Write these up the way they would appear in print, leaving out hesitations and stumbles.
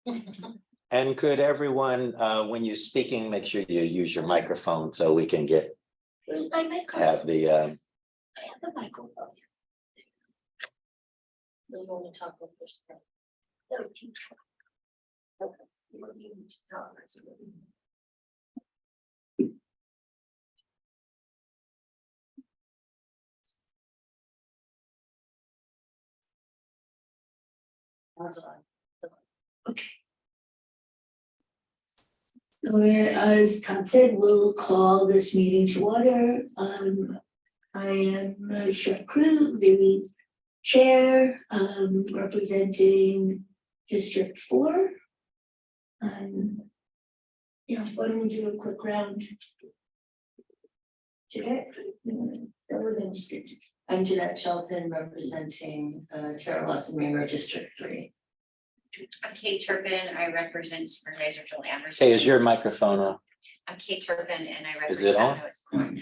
And could everyone, when you're speaking, make sure you use your microphone so we can get, Where's my microphone? have the, I have the microphone. You want to talk about this? No, teach. Okay. You want me to talk? Okay. As Todd said, we'll call this meeting to order. I am Chef Crew, the chair, representing District 4. Yeah, why don't we do a quick round? Jeanette? I'm Jeanette Shelton, representing Sarah Lawson Ringer, District 3. I'm Kate Turpin. I represent Supervisor Joel Anderson. hey, is your microphone on? I'm Kate Turpin and I Is it on? I'm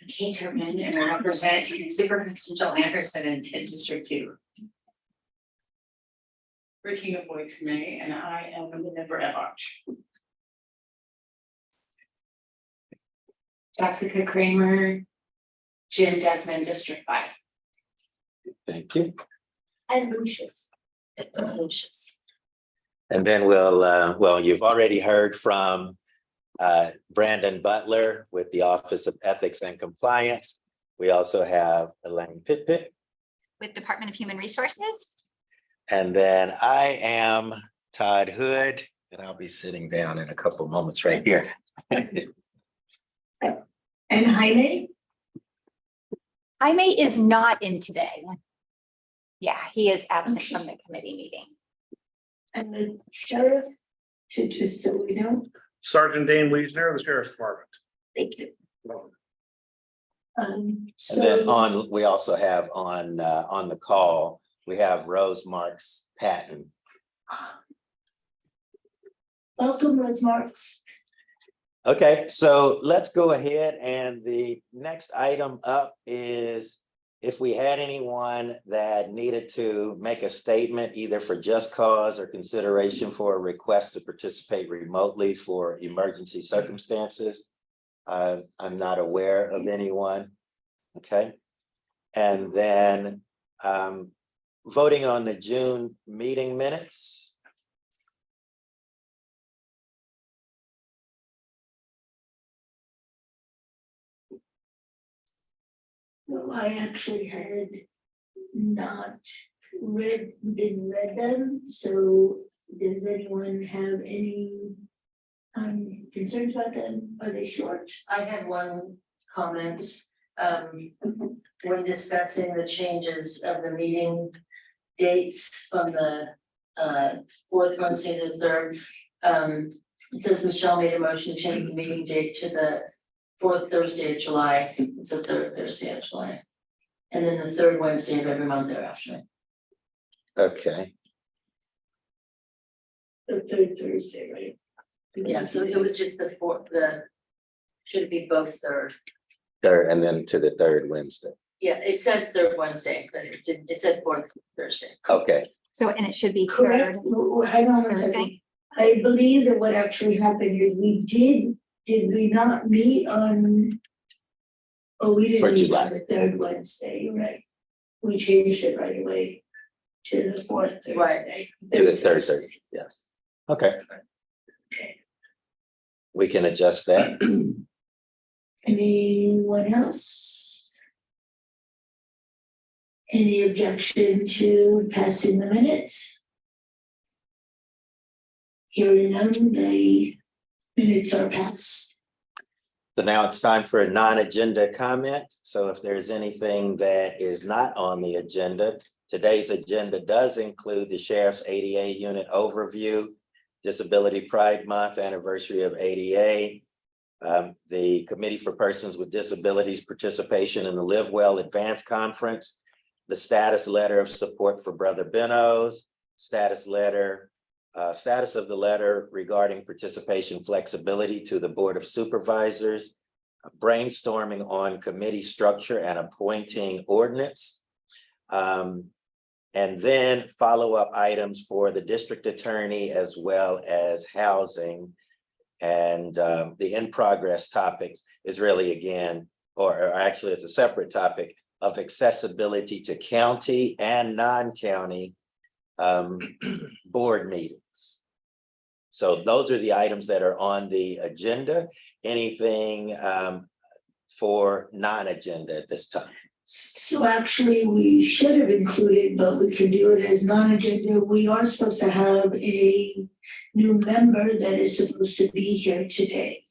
Kate Turpin and I represent Supervisor Joel Anderson in District 2. Ricky Boyd Committee, and I am the member at large. Jessica Kramer, Jim Desmond, District 5. Thank you. And Lucius. Lucius. And then we'll, well, you've already heard from Brandon Butler with the Office of Ethics and Compliance. We also have Elaine Pitt. With Department of Human Resources. And then I am Todd Hood, and I'll be sitting down in a couple of moments right here. And Jaime? Jaime is not in today. Yeah, he is absent from the committee meeting. And the sheriff, to just so we know. Sergeant Dane Wiesner, the Sheriff's Department. Thank you. And then we also have on the call, we have Rose Marks Patton. Welcome, Rose Marks. Okay, so let's go ahead, and the next item up is if we had anyone that needed to make a statement either for just cause or consideration for a request to participate remotely for emergency circumstances. I'm not aware of anyone. Okay. And then voting on the June meeting minutes. No, I actually had not didn't read them, so does anyone have any concerns about them? Are they short? I had one comment. When discussing the changes of the meeting dates from the fourth Wednesday to the third. It says Michelle made a motion to change the meeting date to the fourth Thursday of July. It's the third Thursday of July. And then the third Wednesday of every month thereafter. Okay. The third Thursday, right? Yeah, so it was just the fourth, should it be both third? Third, and then to the third Wednesday. Yeah, it says third Wednesday, but it said fourth Thursday. Okay. So, and it should be Correct. third Hang on a second. Thursday. I believe that what actually happened is did we not meet on? Oh, we For didn't meet July. on the third Wednesday, you're right. We changed it right away to the fourth Thursday. Right. To the third Thursday, yes. Okay, Okay. we can adjust that. Anyone else? Any objection to passing the minutes? Hearing none, the minutes are passed. So now it's time for a non-agenda comment. So if there's anything that is not on the agenda, today's agenda does include the Sheriff's ADA Unit Overview, Disability Pride Month, Anniversary of ADA, the Committee for Persons with Disabilities participation in the Live Well Advanced Conference, the status letter of support for Brother Benno's, status of the letter regarding participation flexibility to the Board of Supervisors, brainstorming on committee structure and appointing ordinance, And then follow-up items for the district attorney as well as housing. And the in-progress topics is really again, or actually it's a separate topic of accessibility to county and non-county board meetings. So those are the items that are on the agenda. Anything for non-agenda at this time? So actually, we should have included, but we can do it as non-agenda. We are supposed to have a new member that is supposed to be here today.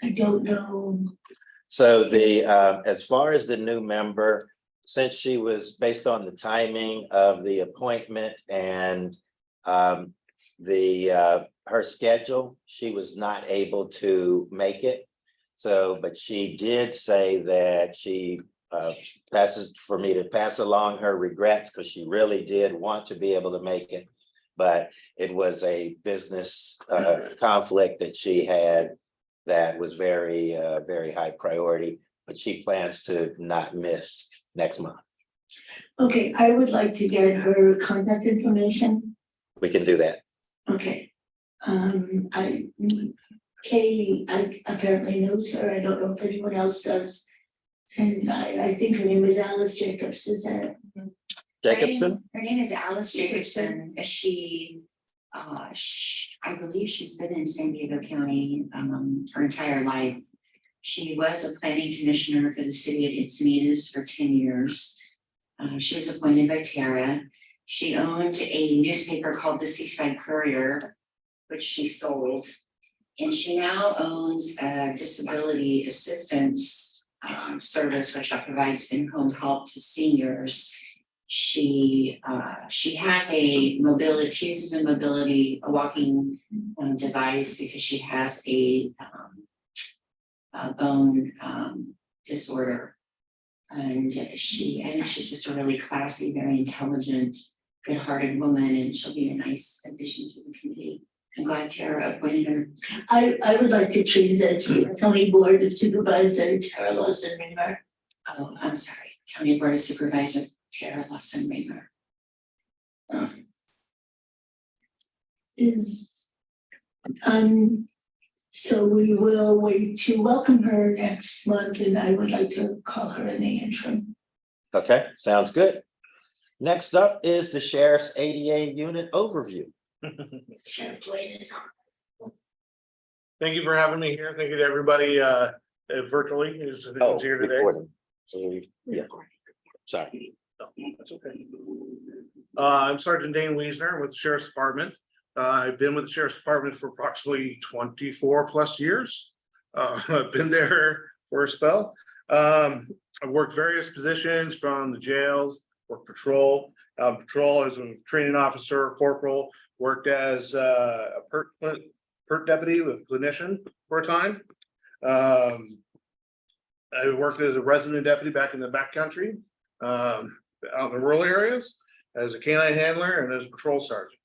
I don't know. So the, as far as the new member, since she was based on the timing of the appointment and her schedule, she was not able to make it. So, but she did say that she passes for me to pass along her regrets because she really did want to be able to make it. But it was a business conflict that she had that was very, very high priority, but she plans to not miss next month. Okay, I would like to get her contact information. We can do that. Okay. Kay, I apparently knows her. I don't know if anyone else does. And I think her name is Alice Jacobs, is that? Jacobson? Her name is Alice Jacobson. She, I believe she's been in San Diego County, her entire life. She was a planning commissioner for the city of Encinitas for 10 years. She was appointed by Tara. She owned a newspaper called the Seaside Courier, which she sold. And she now owns a disability assistance service, which provides in-home help to seniors. She has a mobility, she uses a walking device because she has a bone disorder. And I think she's just a really classy, very intelligent, good-hearted woman, and she'll be a nice addition to the committee. I'm glad Tara appointed her. I would like to change that to the County Board of Supervisor Tara Lawson Raymer. Oh, I'm sorry, County Board of Supervisor Tara Lawson Raymer. So we will wait to welcome her next month, and I would like to call her in the interim. Okay, sounds good. Next up is the Sheriff's ADA unit overview. Sheriff Dwayne is on. Thank you for having me here. Thank you to everybody virtually who's here today. Recording. Yeah, sorry. No, that's okay. I'm Sergeant Dane Wiesner with the Sheriff's Department. I've been with the Sheriff's Department for approximately 24 plus years. I've been there for a spell. I've worked various positions from the jails, worked patrol. Patrol as a training officer, corporal, worked as a PERT deputy with clinician for a time. I worked as a resident deputy back in the backcountry, out in the rural areas, as a canine handler and as a patrol sergeant.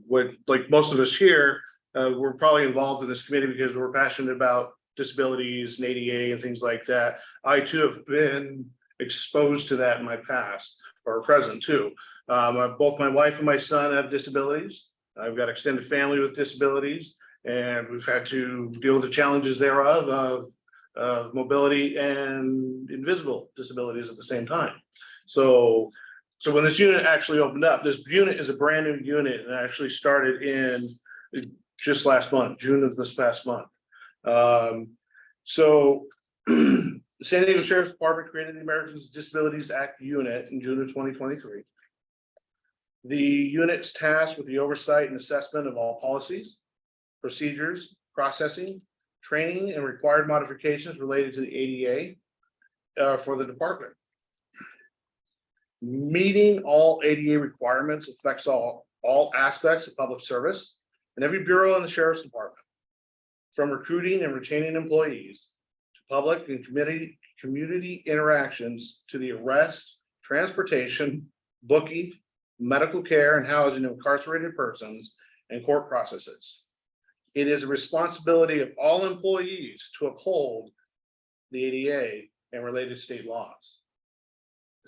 With like most of us here, we're probably involved in this committee because we're passionate about disabilities and ADA and things like that. I too have been exposed to that in my past or present too. Both my wife and my son have disabilities. I've got extended family with disabilities, and we've had to deal with the challenges thereof of mobility and invisible disabilities at the same time. So when this unit actually opened up, this unit is a brand new unit and actually started in just last month, June of this past month. The San Diego Sheriff's Department created the Americans with Disabilities Act unit in June of 2023. The unit's tasked with the oversight and assessment of all policies, procedures, processing, training, and required modifications related to the ADA for the department. Meeting all ADA requirements affects all aspects of public service and every bureau in the Sheriff's Department, from recruiting and retaining employees to public and community interactions to the arrest, transportation, booking, medical care, and housing of incarcerated persons and court processes. It is a responsibility of all employees to uphold the ADA and related state laws.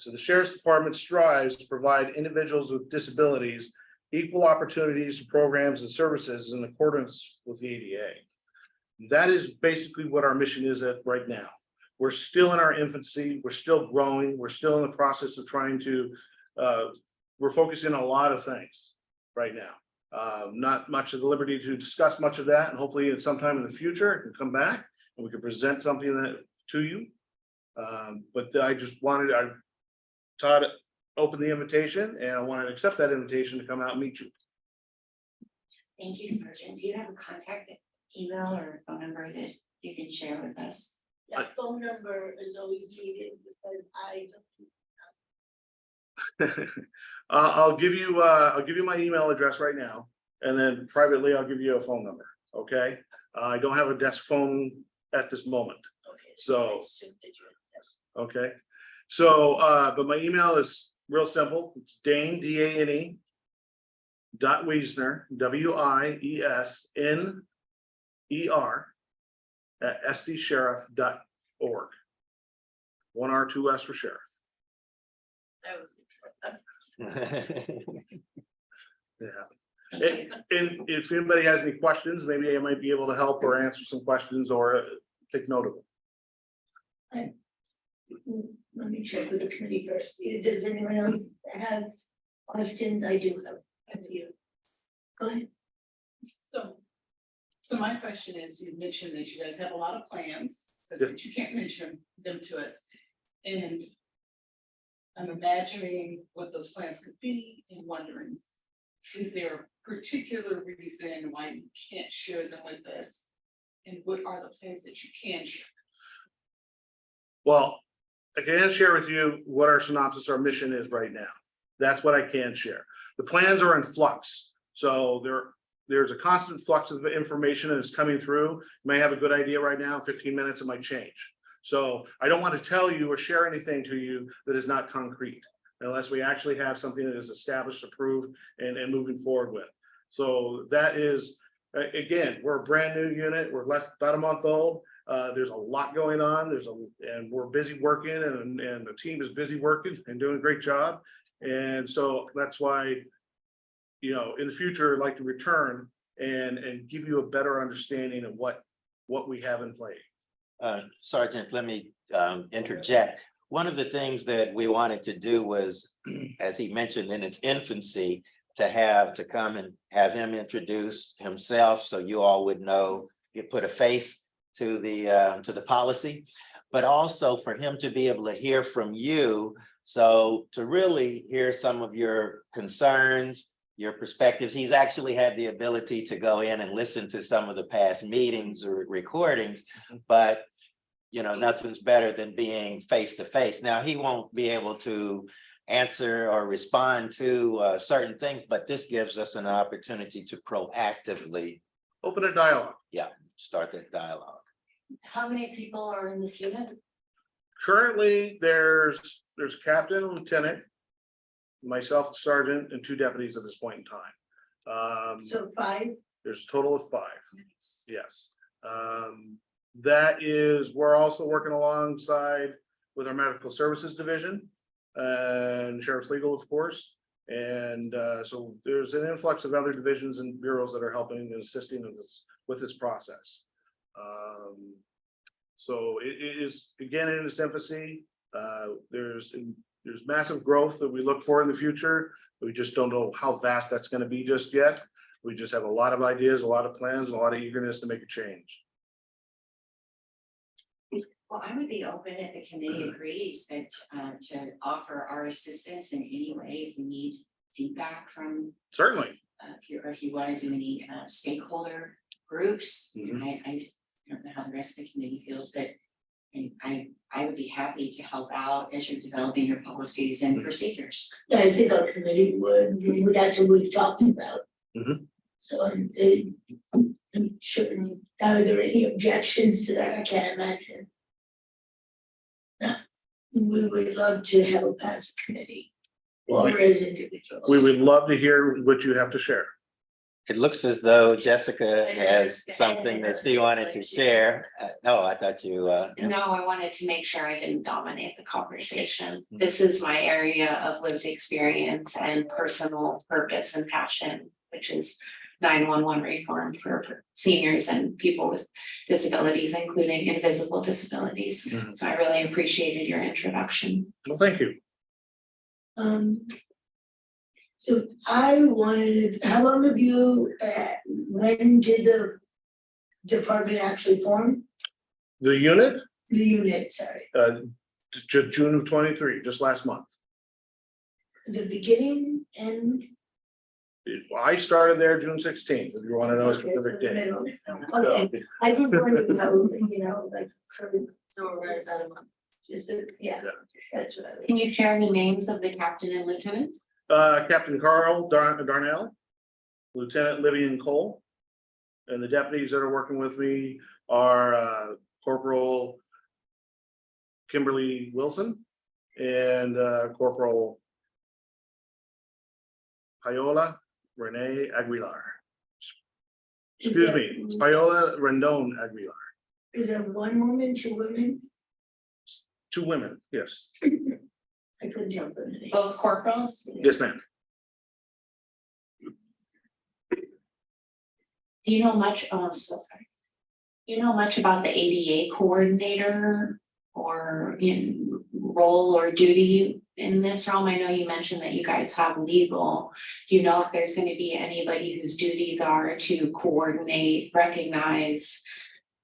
So the Sheriff's Department strives to provide individuals with disabilities equal opportunities to programs and services in accordance with the ADA. That is basically what our mission is at right now. We're still in our infancy, we're still growing, we're still in the process of trying to, we're focusing on a lot of things right now. Not much of the liberty to discuss much of that, and hopefully at some time in the future it can come back and we can present something that to you. But I just wanted, Todd opened the invitation and I wanted to accept that invitation to come out and meet you. Thank you, Sergeant. Do you have a contact email or phone number that you can share with us? That phone number is always needed because I don't. I'll give you my email address right now, and then privately I'll give you a phone number, okay? I don't have a desk phone at this moment, Okay. So- I assume that you're- yes. okay? So, but my email is real simple, it's Dane, D-A-N-E, .Wiesner, W-I-E-S-N-E-R, at sdsheriff.org. 1 R, 2 S for sheriff. That was Yeah. Thank you. And if anybody has any questions, maybe I might be able to help or answer some questions or take note of them. Let me check with the committee first. Does anyone else have questions? I do have a few. Go ahead. So my question is, you mentioned that you guys have a lot of plans, but Yeah. that you can't mention them to us. And I'm imagining what those plans could be and wondering, is there a particular reason why you can't share them with us? And what are the plans that you can share? Well, I can't share with you what our synopsis, our mission is right now. That's what I can share. The plans are in flux. So there's a constant flux of information that is coming through. You may have a good idea right now, 15 minutes, it might change. So I don't want to tell you or share anything to you that is not concrete, unless we actually have something that is established, approved, and moving forward with. So that is, again, we're a brand new unit. We're about a month old. There's a lot going on. And we're busy working, and the team is busy working and doing a great job. And so that's why, you know, in the future, I'd like to return and give you a better understanding of what we have in play. Sergeant, let me interject. One of the things that we wanted to do was, as he mentioned, in its infancy, to come and have him introduce himself so you all would know, you put a face to the policy, but also for him to be able to hear from you. So to really hear some of your concerns, your perspectives. He's actually had the ability to go in and listen to some of the past meetings or recordings, but you know, nothing's better than being face to face. Now, he won't be able to answer or respond to certain things, but this gives us an opportunity to proactively Open a dialogue. start that dialogue. How many people are in this unit? Currently, there's a captain, a lieutenant, myself, the sergeant, and 2 deputies at this point in time. So 5. There's a total of 5. Yes. That is, we're also working alongside with our medical services division and sheriff's legal, of course. And so there's an influx of other divisions and bureaus that are helping and assisting with this process. So it is, again, in its infancy. There's massive growth that we look for in the future. We just don't know how vast that's going to be just yet. We just have a lot of ideas, a lot of plans, and a lot of eagerness to make a change. Well, I would be open if the committee agrees that to offer our assistance in any way if you need feedback from, Certainly. if you want to do any stakeholder groups. Mhm. I don't know how the rest of the committee feels, but I would be happy to help out as you're developing your policies and procedures. Yeah, I think our committee would, that's what we've talked about. Mhm. So I'm sure, are there any objections to that? I can't imagine. No, we would love to help as a committee or as individuals. We would love to hear what you have to share. It looks as though Jessica has something that she wanted to share. No, I thought you, No, I wanted to make sure I didn't dominate the conversation. This is my area of lived experience and personal purpose and passion, which is 911 reform for seniors and people with disabilities, including invisible disabilities. Mhm. So I really appreciated your introduction. Well, thank you. So I wanted, how long have you, when did the department actually form? The unit, The unit, sorry, June of 23, just last month. the beginning and. I started there June 16th, if you want to know a Okay, specific the date. middle. Okay, I just wanted to know, like, sort of, So we're right about a month. just, yeah, that's what I was. Can you share the names of the captain and lieutenant? Captain Carl Darnell, Lieutenant Livian Cole. And the deputies that are working with me are Corporal Kimberly Wilson and Corporal Paola Renee Aguilar. Excuse me, it's Paola Rendon Aguilar. Is that one woman, two women? 2 women, yes. I couldn't jump on it. Both corporals? Yes, ma'am. Do you know much, oh, I'm so sorry. Do you know much about the ADA coordinator or in role or duty in this realm? I know you mentioned that you guys have legal. Do you know if there's going to be anybody whose duties are to coordinate, recognize,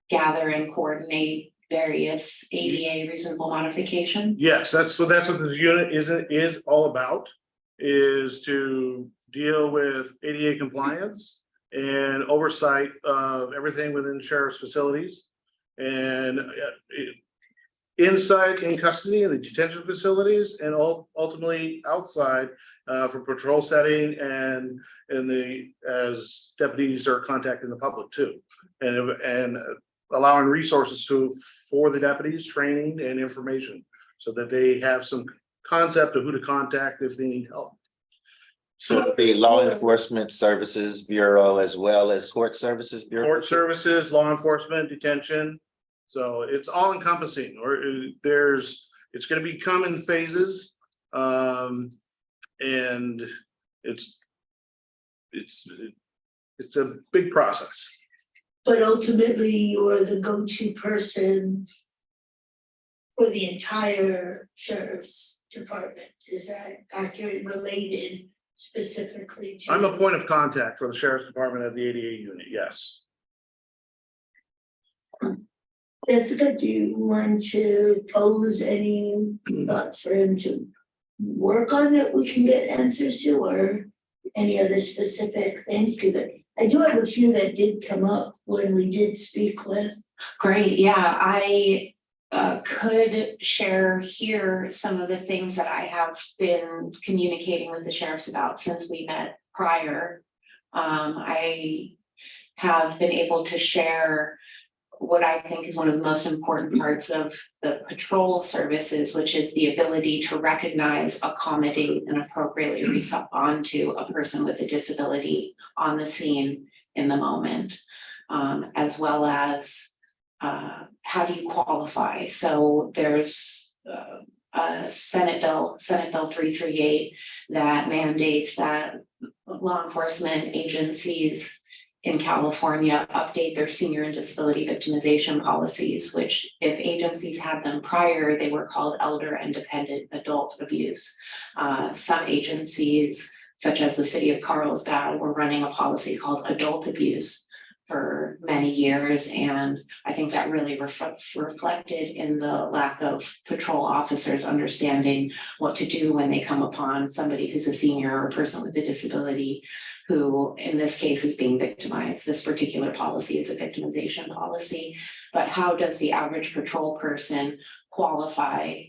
gather and coordinate various ADA reasonable modification? Yes, that's what the unit is all about, is to deal with ADA compliance and oversight of everything within sheriff's facilities. And inside in custody in the detention facilities and ultimately outside for patrol setting and as deputies are contacting the public too. And allowing resources for the deputies, training and information so that they have some concept of who to contact if they need help. so it'd be Law Enforcement Services Bureau as well as Court Services Bureau? Court services, law enforcement, detention. So it's all encompassing, or it's gonna become in phases. And it's a big process. But ultimately, you're the go-to person for the entire sheriff's department, is that accurate, related specifically to? I'm a point of contact for the sheriff's department at the ADA unit, yes. Jessica, do you want to pose any thoughts for him to work on that we can get answers to, or any other specific things? Because I do have a few that did come up when we did speak with. Great, yeah, I could share here some of the things that I have been communicating with the sheriffs about since we met prior. I have been able to share what I think is one of the most important parts of the patrol services, which is the ability to recognize, accommodate, and appropriately respond to a person with a disability on the scene in the moment, as well as how do you qualify? So there's a Senate Bill 338 that mandates that law enforcement agencies in California update their senior and disability victimization policies, which if agencies had them prior, they were called elder and dependent adult abuse. Some agencies, such as the city of Carlsbad, were running a policy called adult abuse for many years. And I think that really reflected in the lack of patrol officers understanding what to do when they come upon somebody who's a senior or a person with a disability who in this case is being victimized. This particular policy is a victimization policy, but how does the average patrol person qualify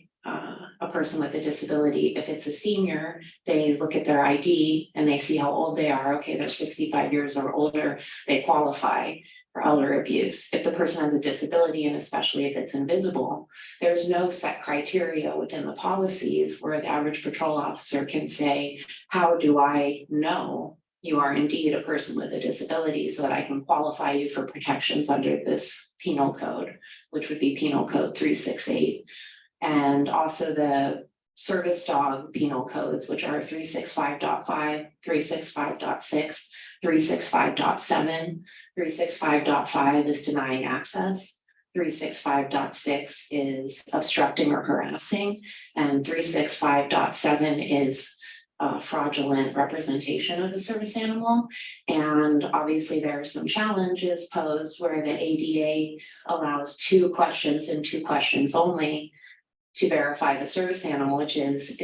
a person with a disability? If it's a senior, they look at their ID and they see how old they are. Okay, they're 65 years or older, they qualify for elder abuse. If the person has a disability, and especially if it's invisible, there's no set criteria within the policies where the average patrol officer can say, how do I know you are indeed a person with a disability so that I can qualify you for protections under this penal code, which would be Penal Code 368. And also the service dog penal codes, which are 365.5, 365.6, 365.7. 365.5 is denying access. 365.6 is obstructing or harassing, and 365.7 is fraudulent representation of a service animal. And obviously there are some challenges posed where the ADA allows 2 questions and 2 questions only to verify the service animal, which is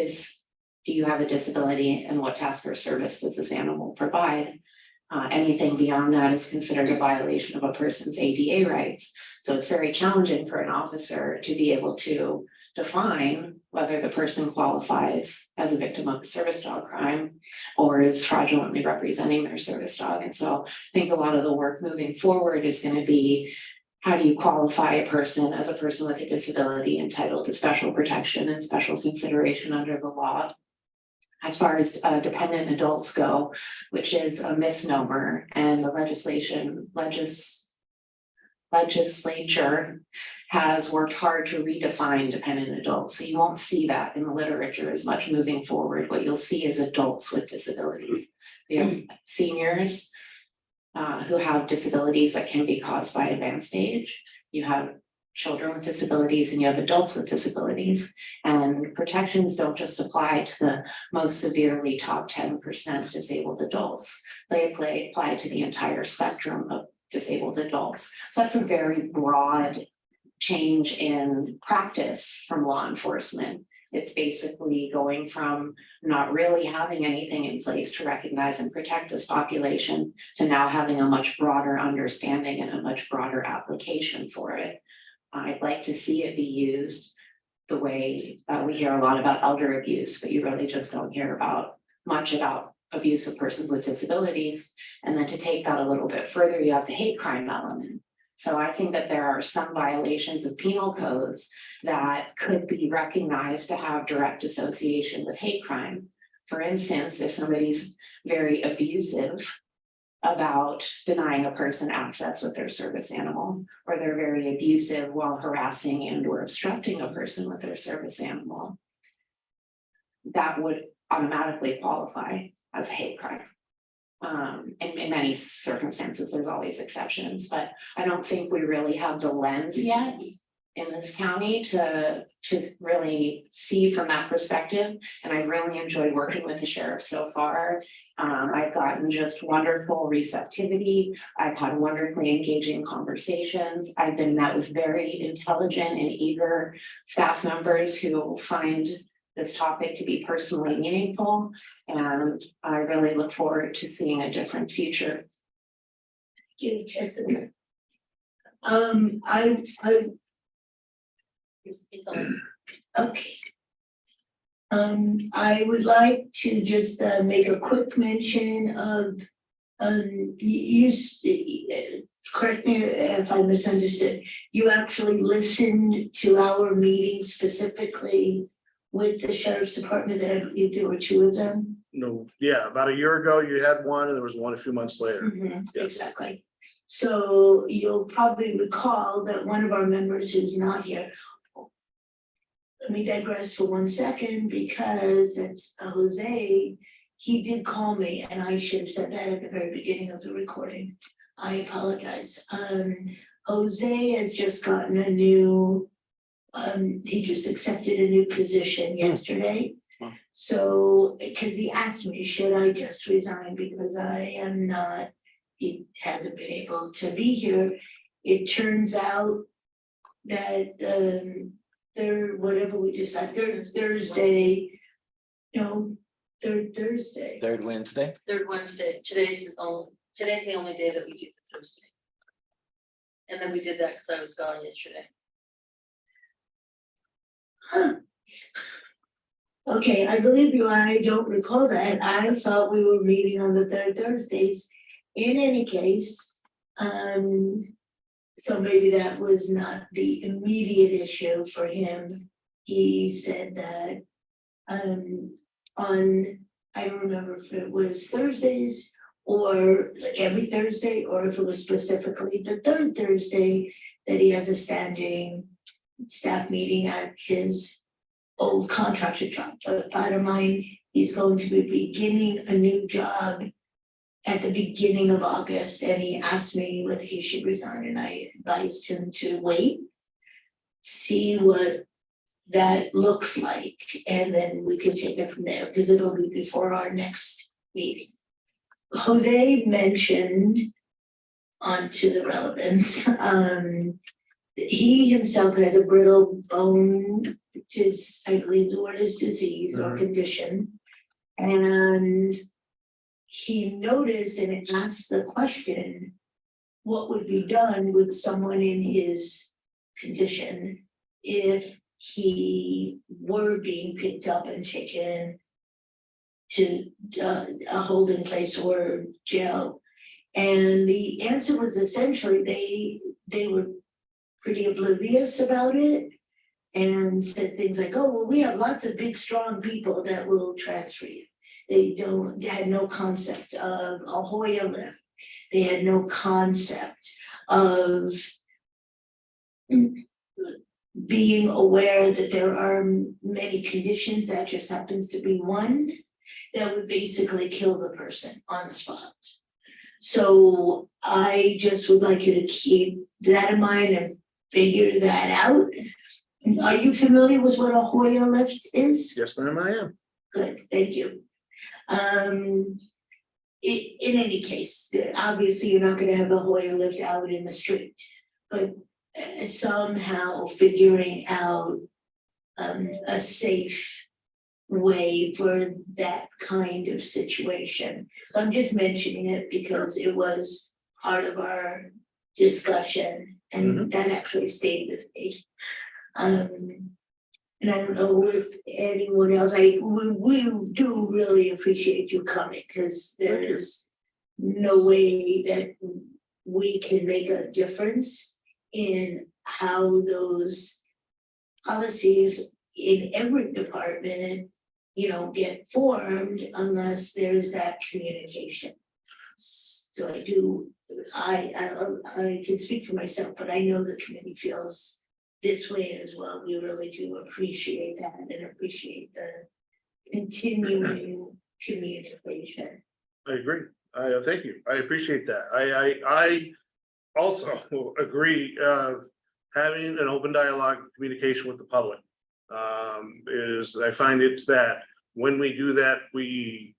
do you have a disability and what task or service does this animal provide? Anything beyond that is considered a violation of a person's ADA rights. So it's very challenging for an officer to be able to define whether the person qualifies as a victim of a service dog crime or is fraudulently representing their service dog. And so I think a lot of the work moving forward is going to be, how do you qualify a person as a person with a disability entitled to special protection and special consideration under the law? As far as dependent adults go, which is a misnomer, and the legislature has worked hard to redefine dependent adults. So you won't see that in the literature as much moving forward. What you'll see is adults with disabilities. We have seniors who have disabilities that can be caused by advanced age. You have children with disabilities and you have adults with disabilities. And protections don't just apply to the most severely top 10% disabled adults. They apply to the entire spectrum of disabled adults. So that's a very broad change in practice from law enforcement. It's basically going from not really having anything in place to recognize and protect this population to now having a much broader understanding and a much broader application for it. I'd like to see it be used the way we hear a lot about elder abuse, but you really just don't hear much about abuse of persons with disabilities. And then to take that a little bit further, you have the hate crime element. So I think that there are some violations of penal codes that could be recognized to have direct association with hate crime. For instance, if somebody's very abusive about denying a person access with their service animal, or they're very abusive while harassing and or obstructing a person with their service animal, that would automatically qualify as a hate crime. In many circumstances, there's always exceptions, but I don't think we really have the lens yet in this county to really see from that perspective. And I really enjoyed working with the sheriff so far. I've gotten just wonderful receptivity. I've had wonderfully engaging conversations. I've been met with very intelligent and eager staff members who find this topic to be personally meaningful. And I really look forward to seeing a different future. Thank you, Jessica. It's on. Okay. I would like to just make a quick mention of correct me if I misunderstood. You actually listened to our meeting specifically with the sheriff's department, that I believe there were 2 of them. No, yeah, about a year ago, you had one and there was one a few months later. Yes. Exactly. So you'll probably recall that one of our members who's not here. Let me digress for 1 second, because it's Jose. He did call me and I should have said that at the very beginning of the recording. I apologize. Jose has just gotten a new, he just accepted a new position yesterday. Wow. So, because he asked me, should I just resign because I am not, he hasn't been able to be here. It turns out that whatever we decide, Thursday, third Thursday. Third Wednesday. Third Wednesday, today's the only day that we do the Thursday. And then we did that because I was gone yesterday. Huh. Okay, I believe you, I don't recall that. I thought we were meeting on the 3rd Thursdays. In any case, so maybe that was not the immediate issue for him. He said that I don't remember if it was Thursdays or like every Thursday, or if it was specifically the third Thursday that he has a standing staff meeting at his old contractor job. But bottom line, he's going to be beginning a new job at the beginning of August, and he asked me whether he should resign, and I advised him to wait, see what that looks like, and then we can take it from there, because it'll be before our next meeting. Jose mentioned onto the relevance, he himself has a brittle bone, which is, I believe the word is disease or condition. And he noticed and asked the question, what would be done with someone in his condition if he were being picked up and taken to a holding place or jail? And the answer was essentially they were pretty oblivious about it and said things like, oh, well, we have lots of big, strong people that will transfer you. They had no concept of a Hoya lift. They had no concept of being aware that there are many conditions, that just happens to be one that would basically kill the person on the spot. So I just would like you to keep that in mind and figure that out. Are you familiar with what a Hoya lift is? Yes, ma'am, I am. Good, thank you. In any case, obviously you're not gonna have a Hoya lift out in the street, but somehow figuring out a safe way for that kind of situation. I'm just mentioning it because it was part of our discussion and that actually stayed with me. And I don't know if anyone else, we do really appreciate you coming, because there is no way that we can make a difference in how those policies in every department, get formed unless there's that communication. So I can speak for myself, but I know the committee feels this way as well. We really do appreciate that and appreciate the continuing communication. I agree. Thank you. I appreciate that. I also agree of having an open dialogue, communication with the public. I find it that when we do that, we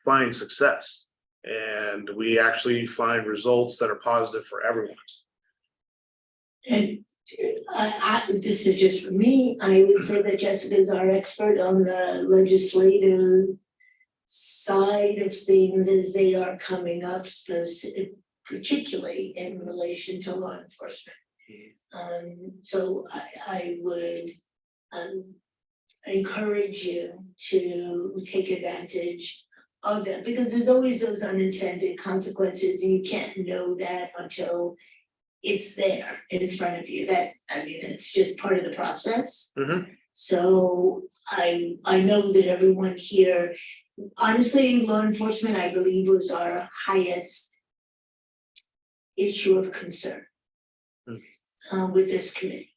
find success and we actually find results that are positive for everyone. And this is just for me, I would say that Jessica is our expert on the legislative side of things as they are coming up, particularly in relation to law enforcement. So I would encourage you to take advantage of that, because there's always those unintended consequences, and you can't know that until it's there in front of you. It's just part of the process. So I know that everyone here, honestly, law enforcement, I believe, was our highest issue of concern with this committee,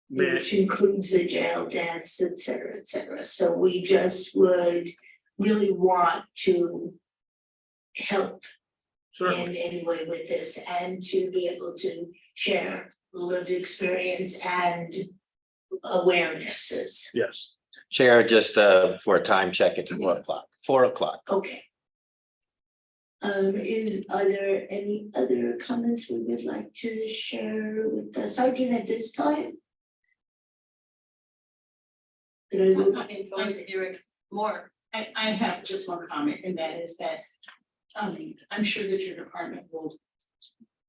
which includes the jail debts, et cetera, et cetera. So we just would really want to help in any way with this, and to be able to share lived experience and awarenesses. Yes. Chair, just for a time check at 4 o'clock. Okay. Are there any other comments we would like to share with the sergeant at this time? I'm looking forward to hearing more. I have just one comment, and that is that I'm sure that your department will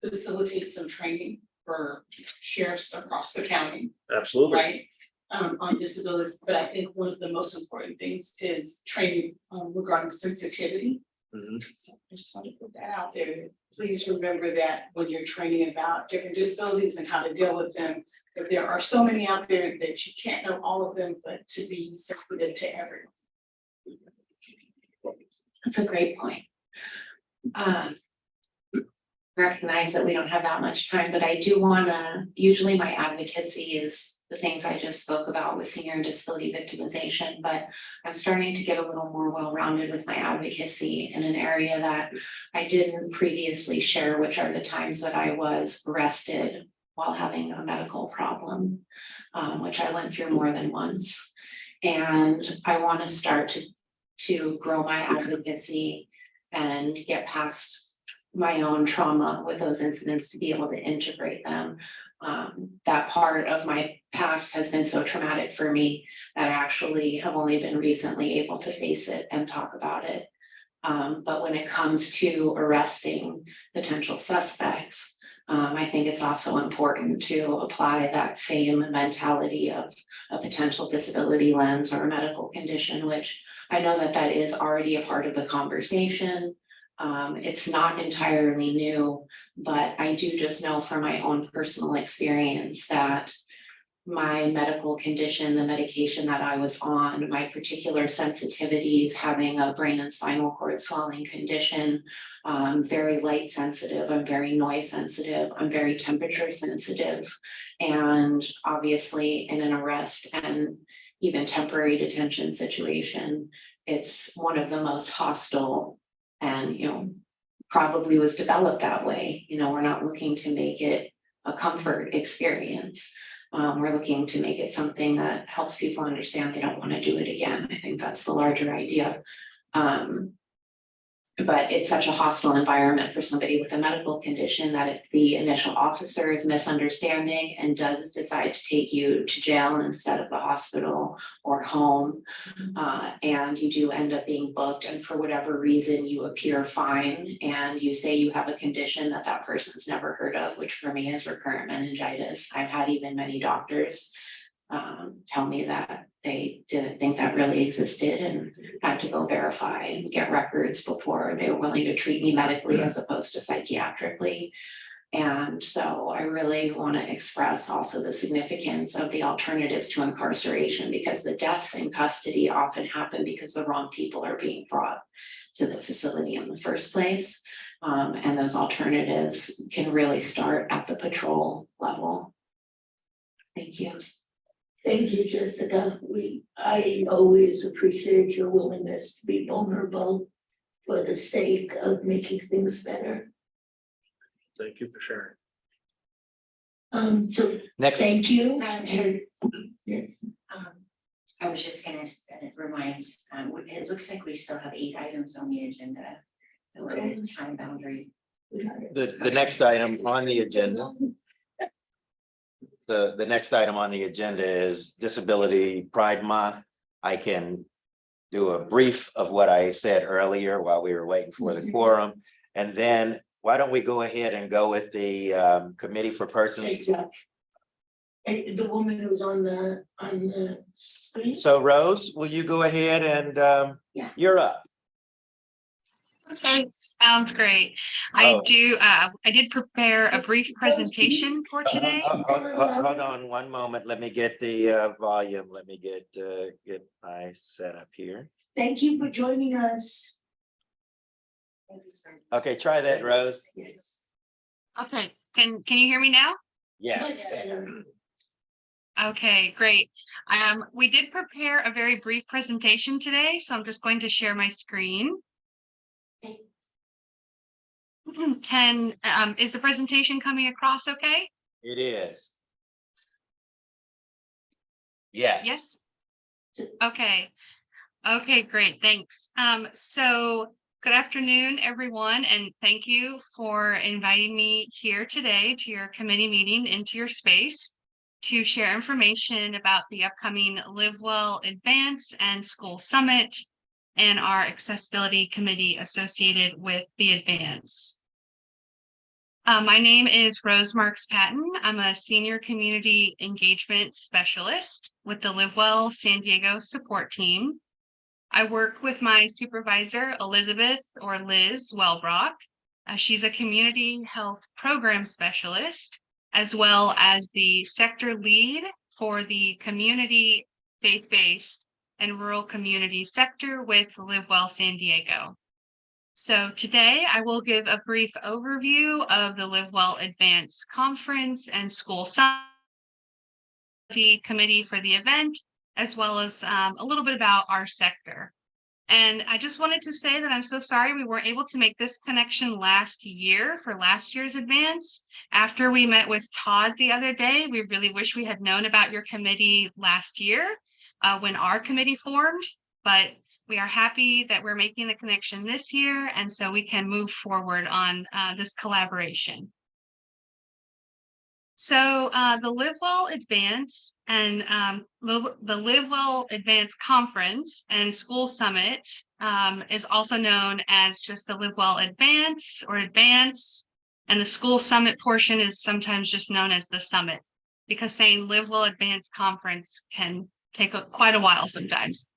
facilitate some training for sheriffs across the county, Absolutely. right? On disabilities, but I think one of the most important things is training regarding sensitivity. So I just want to put that out there. Please remember that when you're training about different disabilities and how to deal with them, that there are so many out there that you can't know all of them, but to be sensitive to everyone. That's a great point. recognize that we don't have that much time, but I do wanna, usually my advocacy is the things I just spoke about with senior and disability victimization, but I'm starting to get a little more well-rounded with my advocacy in an area that I didn't previously share, which are the times that I was arrested while having a medical problem, which I went through more than once. And I wanna start to grow my advocacy and get past my own trauma with those incidents to be able to integrate them. That part of my past has been so traumatic for me that I actually have only been recently able to face it and talk about it. But when it comes to arresting potential suspects, I think it's also important to apply that same mentality of a potential disability lens or a medical condition, which I know that that is already a part of the conversation. It's not entirely new, but I do just know from my own personal experience that my medical condition, the medication that I was on, my particular sensitivities, having a brain and spinal cord swelling condition, very light sensitive, I'm very noise sensitive, I'm very temperature sensitive. And obviously in an arrest and even temporary detention situation, it's one of the most hostile and, probably was developed that way. We're not looking to make it a comfort experience. We're looking to make it something that helps people understand they don't want to do it again. I think that's the larger idea. But it's such a hostile environment for somebody with a medical condition that if the initial officer is misunderstanding and does decide to take you to jail instead of the hospital or home, and you do end up being booked, and for whatever reason you appear fine and you say you have a condition that that person's never heard of, which for me is recurrent meningitis. I've had even many doctors tell me that they didn't think that really existed and had to go verify and get records before they were willing to treat me medically as opposed to psychiatrically. And so I really want to express also the significance of the alternatives to incarceration, because the deaths in custody often happen because the wrong people are being brought to the facility in the first place. And those alternatives can really start at the patrol level. Thank you. Thank you, Jessica. I always appreciate your willingness to be vulnerable for the sake of making things better. Thank you for sharing. So Next, thank you. Madam Chair. Yes. I was just gonna remind, it looks like we still have 8 items on the agenda. Okay. Time boundary. the next item on the agenda. The next item on the agenda is Disability Pride Month. I can do a brief of what I said earlier while we were waiting for the quorum. And then why don't we go ahead and go with the Committee for Persons. Exactly. And the woman who's on the screen. So Rose, will you go ahead and Yeah. you're up. Okay, sounds great. I did prepare a brief presentation for today. Hold on one moment. Let me get the volume. Let me get my setup here. Thank you for joining us. Okay, try that, Rose. Yes. Okay, can you hear me now? Yes. Much better. Okay, great. We did prepare a very brief presentation today, so I'm just going to share my screen. Is the presentation coming across okay? It is. Yes. Yes. Okay. Okay, great. Thanks. So good afternoon, everyone, and thank you for inviting me here today to your committee meeting, into your space, to share information about the upcoming Live Well Advance and School Summit and our accessibility committee associated with the Advance. My name is Rose Marks Patton. I'm a senior community engagement specialist with the Live Well San Diego support team. I work with my supervisor, Elizabeth or Liz Wellbrock. She's a community health program specialist, as well as the sector lead for the community faith-based and rural community sector with Live Well San Diego. So today I will give a brief overview of the Live Well Advanced Conference and School Summit, the committee for the event, as well as a little bit about our sector. And I just wanted to say that I'm so sorry we weren't able to make this connection last year for last year's advance. After we met with Todd the other day, we really wish we had known about your committee last year when our committee formed, but we are happy that we're making the connection this year, and so we can move forward on this collaboration. So the Live Well Advance and the Live Well Advance Conference and School Summit is also known as just the Live Well Advance or Advance, and the School Summit portion is sometimes just known as the Summit, because saying Live Well Advance Conference can take quite a while sometimes.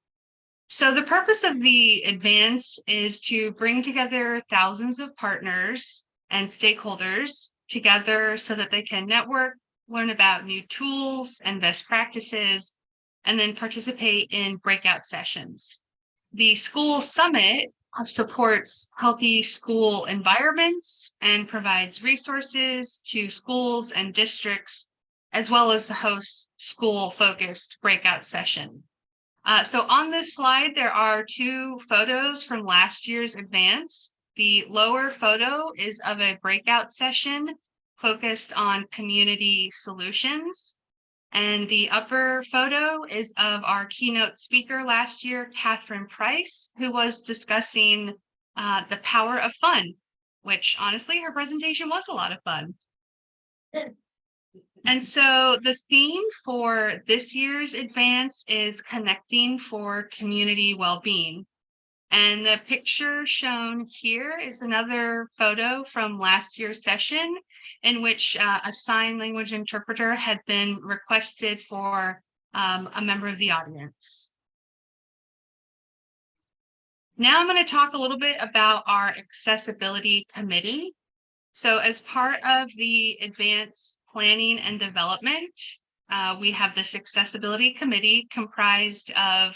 So the purpose of the Advance is to bring together thousands of partners and stakeholders together so that they can network, learn about new tools and best practices, and then participate in breakout sessions. The School Summit supports healthy school environments and provides resources to schools and districts, as well as hosts school-focused breakout sessions. So on this slide, there are two photos from last year's advance. The lower photo is of a breakout session focused on community solutions. And the upper photo is of our keynote speaker last year, Catherine Price, who was discussing the power of fun, which honestly, her presentation was a lot of fun. And so the theme for this year's advance is connecting for community well-being. And the picture shown here is another photo from last year's session in which a sign language interpreter had been requested for a member of the audience. Now I'm going to talk a little bit about our accessibility committee. So as part of the advance planning and development, we have this accessibility committee comprised of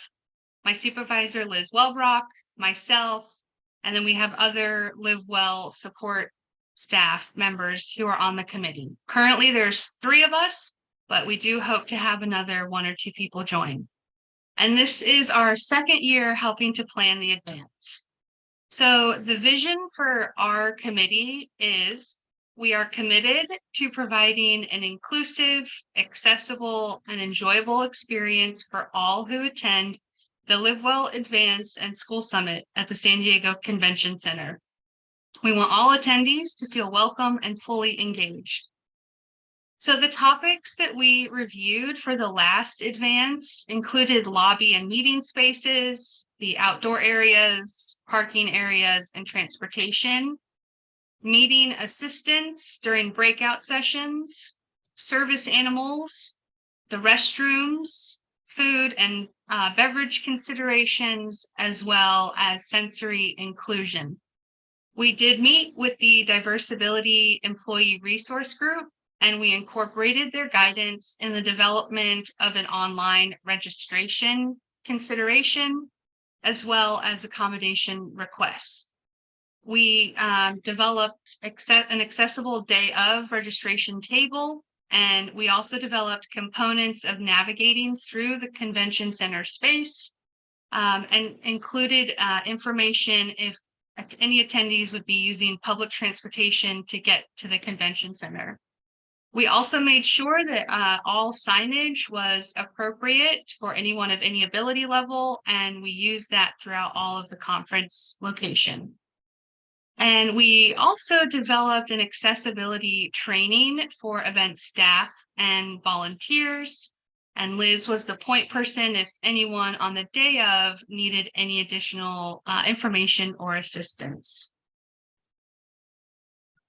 my supervisor, Liz Welbrock, myself, and then we have other Live Well support staff members who are on the committee. Currently, there's 3 of us, but we do hope to have another 1 or 2 people join. And this is our 2nd year helping to plan the advance. So the vision for our committee is we are committed to providing an inclusive, accessible, and enjoyable experience for all who attend the Live Well Advance and School Summit at the San Diego Convention Center. We want all attendees to feel welcome and fully engaged. So the topics that we reviewed for the last advance included lobby and meeting spaces, the outdoor areas, parking areas, and transportation, meeting assistance during breakout sessions, service animals, the restrooms, food and beverage considerations, as well as sensory inclusion. We did meet with the Disabilities Employee Resource Group, and we incorporated their guidance in the development of an online registration consideration, as well as accommodation requests. We developed an accessible day of registration table, and we also developed components of navigating through the convention center space and included information if any attendees would be using public transportation to get to the convention center. We also made sure that all signage was appropriate for anyone of any ability level, and we used that throughout all of the conference location. And we also developed an accessibility training for event staff and volunteers. And Liz was the point person if anyone on the day of needed any additional information or assistance.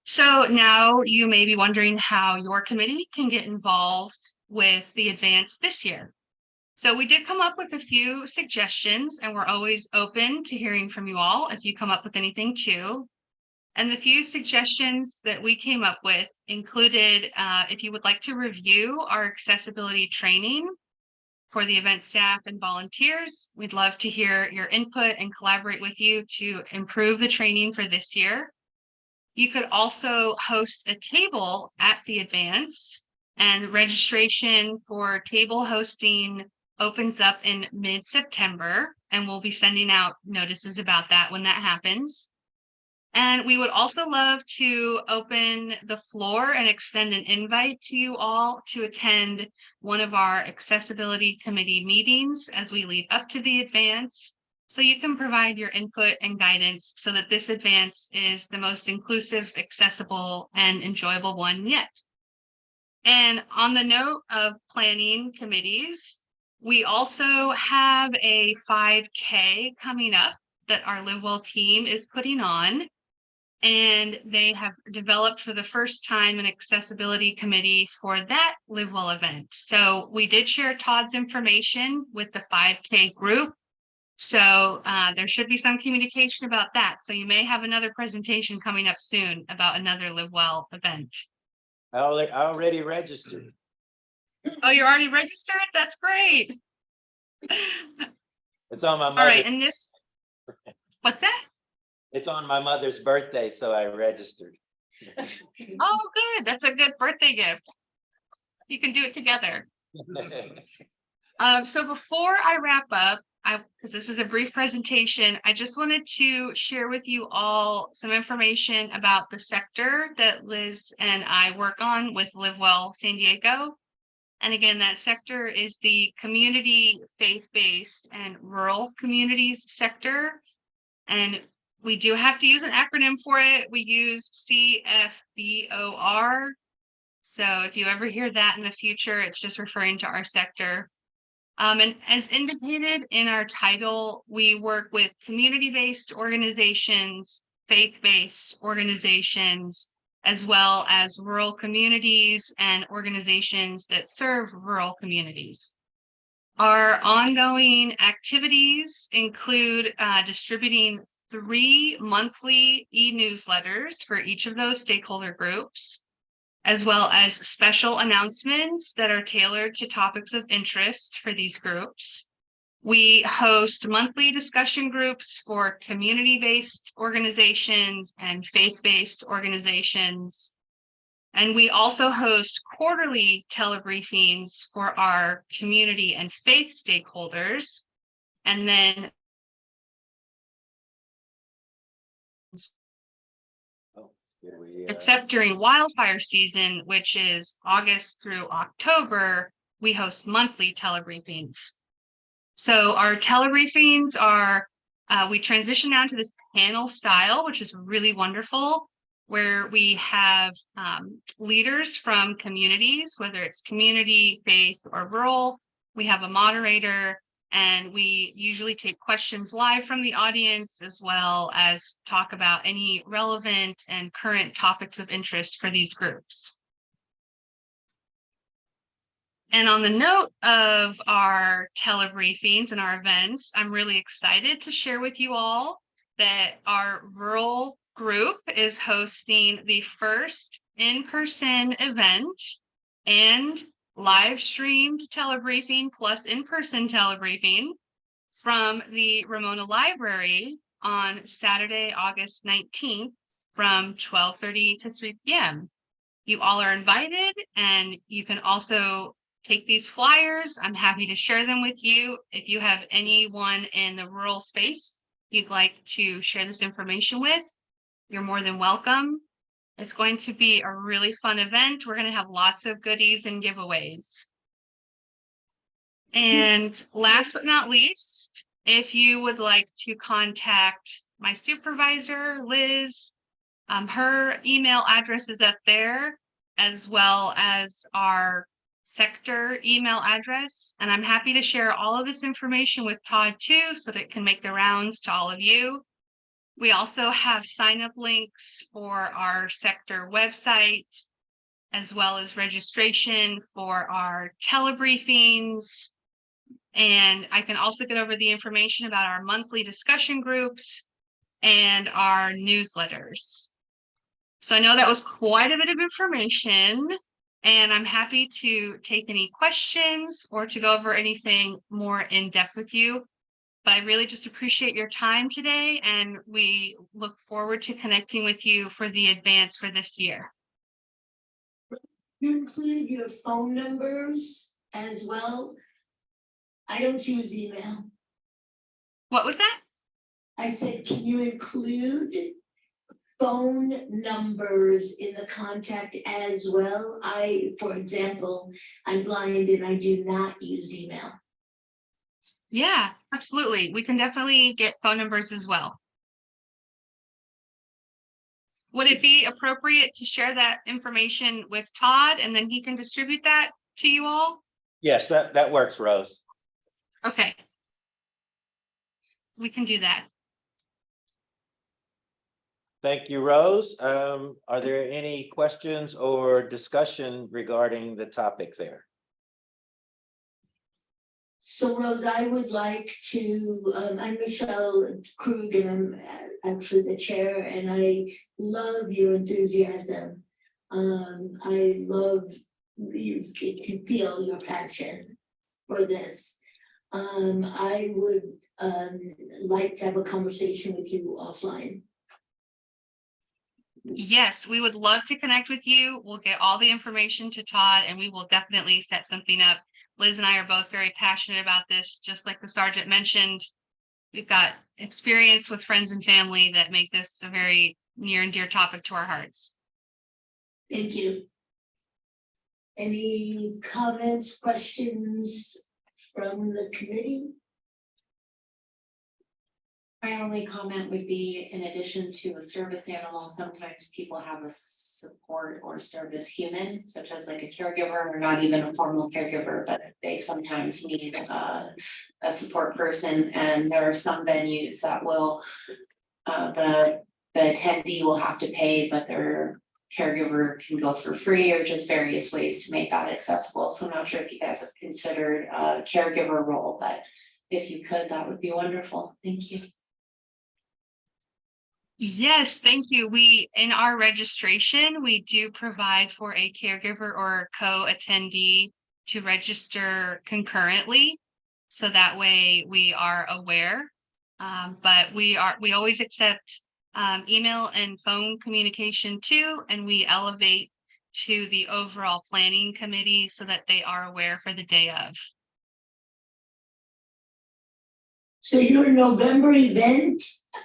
So now you may be wondering how your committee can get involved with the advance this year. So we did come up with a few suggestions, and we're always open to hearing from you all if you come up with anything too. And the few suggestions that we came up with included if you would like to review our accessibility training for the event staff and volunteers. We'd love to hear your input and collaborate with you to improve the training for this year. You could also host a table at the advance, and registration for table hosting opens up in mid-September, and we'll be sending out notices about that when that happens. And we would also love to open the floor and extend an invite to you all to attend one of our accessibility committee meetings as we lead up to the advance. So you can provide your input and guidance so that this advance is the most inclusive, accessible, and enjoyable one yet. And on the note of planning committees, we also have a 5K coming up that our Live Well team is putting on. And they have developed for the first time an accessibility committee for that Live Well event. So we did share Todd's information with the 5K group. So there should be some communication about that. So you may have another presentation coming up soon about another Live Well event. I already registered. Oh, you're already registered? That's great. It's on my All right, mother. and this, what's that? It's on my mother's birthday, so I registered. Oh, good. That's a good birthday gift. You can do it together. So before I wrap up, because this is a brief presentation, I just wanted to share with you all some information about the sector that Liz and I work on with Live Well San Diego. And again, that sector is the community, faith-based, and rural communities sector. And we do have to use an acronym for it. We use CFBOR. So if you ever hear that in the future, it's just referring to our sector. And as indicated in our title, we work with community-based organizations, faith-based organizations, as well as rural communities and organizations that serve rural communities. Our ongoing activities include distributing 3 monthly e-newsletters for each of those stakeholder groups, as well as special announcements that are tailored to topics of interest for these groups. We host monthly discussion groups for community-based organizations and faith-based organizations. And we also host quarterly telebriefings for our community and faith stakeholders. And then except during wildfire season, which is August through October, we host monthly telebriefings. So our telebriefings are, we transition now to this panel style, which is really wonderful, where we have leaders from communities, whether it's community, faith, or rural. We have a moderator, and we usually take questions live from the audience, as well as talk about any relevant and current topics of interest for these groups. And on the note of our telebriefings and our events, I'm really excited to share with you all that our rural group is hosting the first in-person event and live streamed telebriefing plus in-person telebriefing from the Ramona Library on Saturday, August 19th from 12:30 to 3 p.m. You all are invited, and you can also take these flyers. I'm happy to share them with you. If you have anyone in the rural space you'd like to share this information with, you're more than welcome. It's going to be a really fun event. We're going to have lots of goodies and giveaways. And last but not least, if you would like to contact my supervisor, Liz, her email address is up there, as well as our sector email address. And I'm happy to share all of this information with Todd too, so that it can make the rounds to all of you. We also have sign-up links for our sector website, as well as registration for our telebriefings. And I can also get over the information about our monthly discussion groups and our newsletters. So I know that was quite a bit of information. And I'm happy to take any questions or to go over anything more in depth with you. But I really just appreciate your time today, and we look forward to connecting with you for the advance for this year. You include your phone numbers as well. I don't use email. What was that? I said, can you include phone numbers in the contact as well? For example, I'm blind and I do not use email. Yeah, absolutely. We can definitely get phone numbers as well. Would it be appropriate to share that information with Todd and then he can distribute that to you all? Yes, that works, Rose. Okay. We can do that. Thank you, Rose. Are there any questions or discussion regarding the topic there? So Rose, I would like to, I'm Michelle Krug and I'm actually the chair, and I love your enthusiasm. I love, you can feel your passion for this. I would like to have a conversation with you offline. Yes, we would love to connect with you. We'll get all the information to Todd and we will definitely set something up. Liz and I are both very passionate about this. Just like the sergeant mentioned, we've got experience with friends and family that make this a very near and dear topic to our hearts. Thank you. Any comments, questions from the committee? My only comment would be, in addition to a service animal, sometimes people have a support or service human, such as like a caregiver, or not even a formal caregiver, but they sometimes need a support person. And there are some venues that will, the attendee will have to pay, but their caregiver can go for free, or just various ways to make that accessible. So I'm not sure if you guys have considered a caregiver role, but if you could, that would be wonderful. Thank you. Yes, thank you. We, in our registration, we do provide for a caregiver or co-attendee to register concurrently. So that way we are aware. But we always accept email and phone communication too, and we elevate to the overall planning committee so that they are aware for the day of. So your November event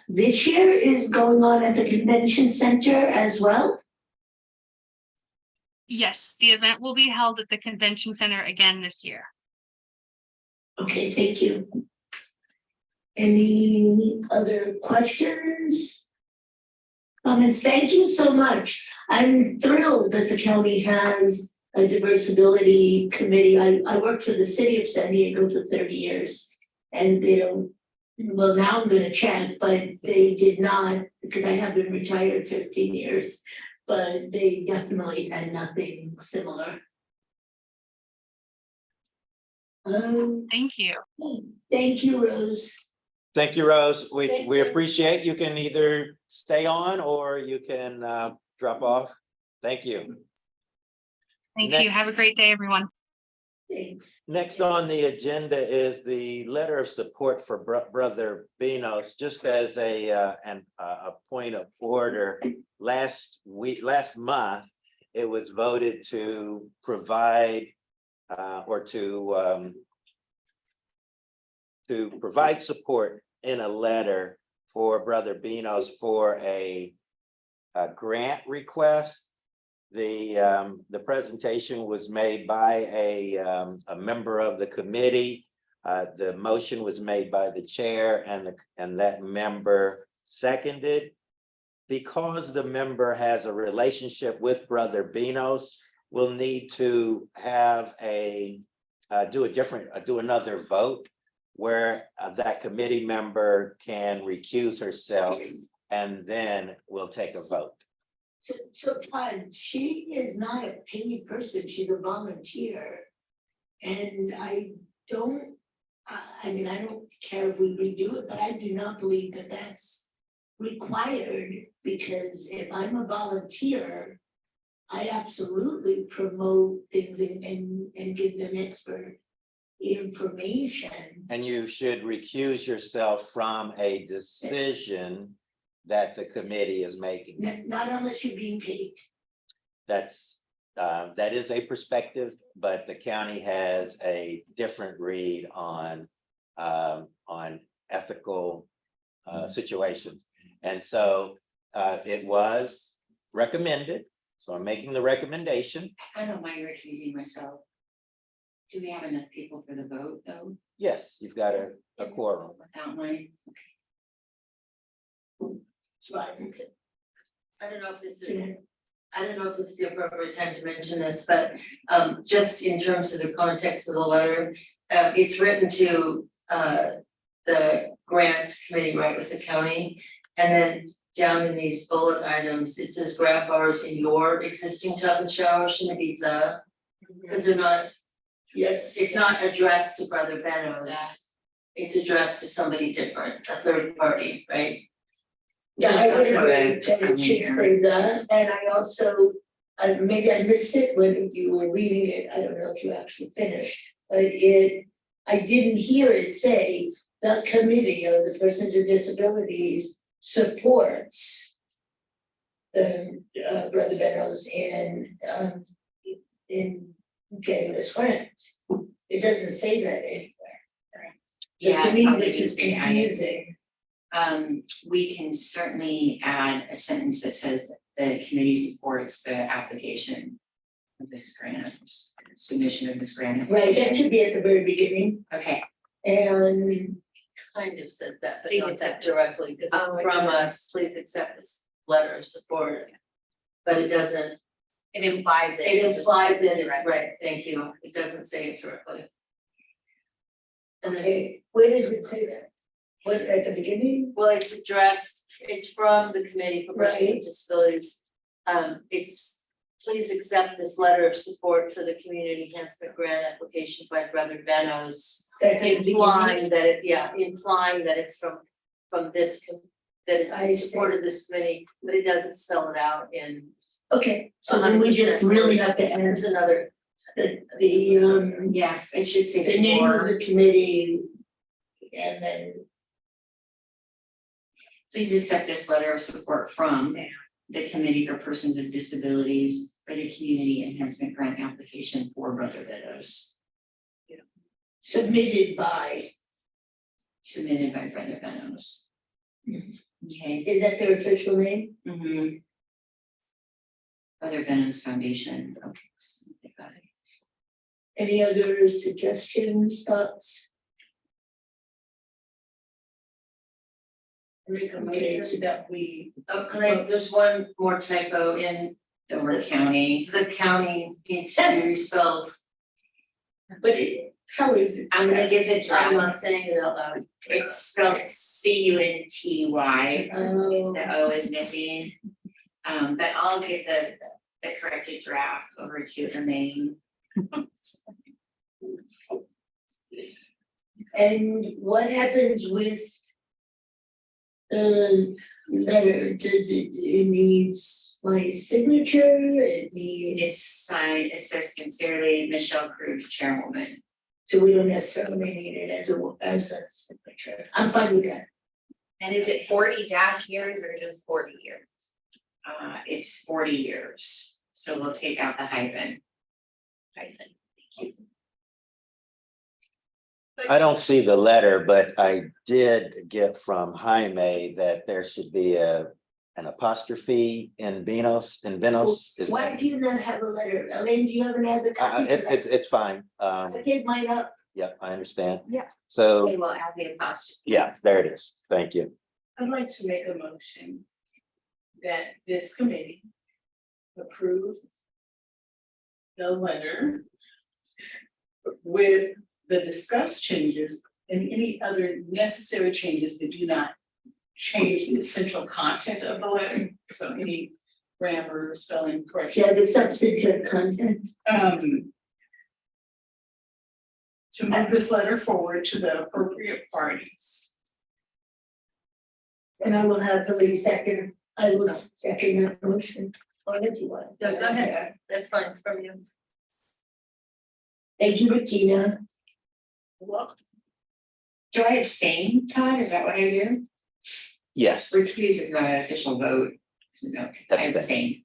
this year is going on at the convention center as well? Yes, the event will be held at the convention center again this year. Okay, thank you. Any other questions? Comments? Thank you so much. I'm thrilled that the county has a diversability committee. I worked for the city of San Diego for 30 years. And they don't, well, now I'm gonna check, but they did not, because I have been retired 15 years, but they definitely had nothing similar. Thank you. Thank you, Rose. Thank you, Rose. Thank We you. appreciate you can either stay on or you can drop off. Thank you. Thank Next- you. Have a great day, everyone. Thanks. Next on the agenda is the letter of support for Brother Benos. Just as a point of order, last month, it was voted to provide or to provide support in a letter for Brother Benos for a grant request. The presentation was made by a member of the committee. The motion was made by the chair and that member seconded. Because the member has a relationship with Brother Benos, we'll need to have do another vote where that committee member can recuse herself, and then we'll take a vote. So Todd, she is not a paid person, she's a volunteer. And I don't care if we redo it, but I do not believe that that's required, because if I'm a volunteer, I absolutely promote things and give them expert information. And you should recuse yourself from a decision that the committee is making. Not unless you're being paid. That is a perspective, but the county has a different read on ethical situations. And so it was recommended, so I'm making the recommendation. I don't mind recusing myself. Do we have enough people for the vote, though? Yes, you've got a quorum. Without mine? It's fine. I don't know if this is, I don't know if this is the appropriate time to mention this, but just in terms of the context of the letter, it's written to the grants committee, right, with the county. And then down in these bullet items, it says grab bars in your existing tub and shower, shouldn't it be the? Because they're not, Yes. it's not addressed to Brother Benno's. It's addressed to somebody different, a third party, right? Yeah, I So would sorry, agree that it should say that, and I also, maybe I missed it when you were reading it, I don't know if you actually finished, but I didn't hear it say, the committee of the persons with disabilities supports the Brother Benno's in getting this grant. It doesn't say that anywhere. So Yeah, to me, probably this needs is to be added. confusing. We can certainly add a sentence that says the committee supports the application of this grant, submission of this grant. Right, that application. should be at the very beginning, Okay, and Kind of says that, but Please not that accept. directly, because it's Oh, it from does. us, please accept this letter of support. But it doesn't, It implies it. it implies it, Right. right, thank you, it doesn't say it directly. And there's, okay, where does it say that? What, at the beginning? well, it's addressed, it's from the Committee for Persons Right. with Disabilities. It's, please accept this letter of support for the community enhancement grant application by Brother Benno's. That's at the beginning? Implying that it, yeah, implying that it's from this, that it's I the see. support of this committee, but it doesn't spell it out in. Okay, so then we just 100% really words. have to There's add another, the yeah, it should say the name of or. the committee. And then, Please accept this letter of support from the Committee for Persons with Disabilities for the Community Enhancement Grant application for Brother Benno's, submitted by, submitted by Brother Benno's. Mhm. Okay. is that their official name? Mm-hmm. Brother Benno's Foundation, okay. So they got it. Any other suggestions, thoughts? Make a motion that we, there's one more typo in Dover County, the county needs to be respelled. But how is it? I'm gonna give it I'm draft, not saying it out loud. it's spelled C-U-N-T-Y, Oh, the O is missing. But I'll get the corrected draft over to the main. and what happens with the letter? Does it needs my signature? It needs, It's signed, it says sincerely Michelle Krug, chairwoman. so we don't necessarily need it as a signature. I'm fine with that. And is it 40 dash years or just 40 years? It's 40 years, so we'll take out the hyphen. I don't see the letter, but I did get from Jaime that there should be an apostrophe in Venos, Is Why that- do you not have a letter? Elaine, do you have another copy? It's fine. I gave mine up. Yeah, I understand. Yeah. So, Okay, we'll add the apostrophe. yeah, there it is. Thank you. I'd like to make a motion that this committee approve the letter with the discussed changes and any other necessary changes that do not change the essential content of the letter. So any grammar, spelling correction. Yeah, the substantive content. To move this letter forward to the appropriate parties. And I will happily second, I will second that motion. Or did you want? No, go ahead, that's fine, it's from you. Thank you, Regina. Do I abstain, Todd? Is that what I do? Yes, Recuse is not an official vote. So no, I Abstain.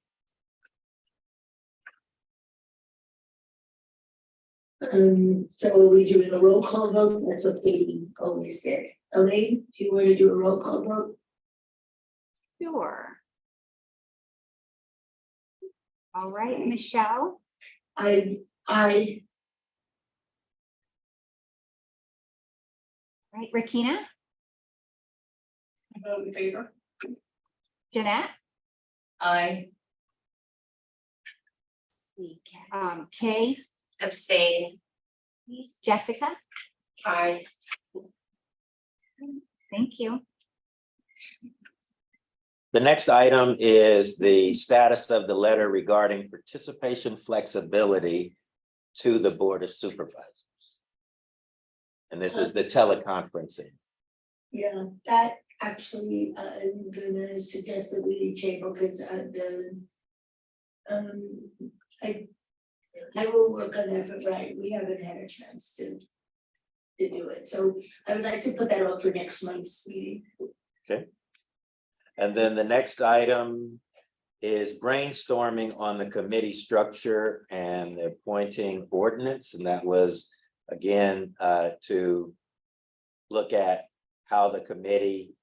abstain. So are we doing a roll call vote? That's what Katie always said. Elaine, do you want to do a roll call vote? Sure. All right, Michelle, I, right, Rakina, Vote in favor. Jeanette, I Kay, abstain. Jessica, I thank you. the next item is the status of the letter regarding participation flexibility to the Board of Supervisors. And this is the teleconferencing. yeah, that actually, I'm gonna suggest that we table because I will work on that, but right, we haven't had a chance to do it, so I would like to put that off for next month's meeting. And then the next item is brainstorming on the committee structure and the appointing ordinance. And that was, again, to look at how the committee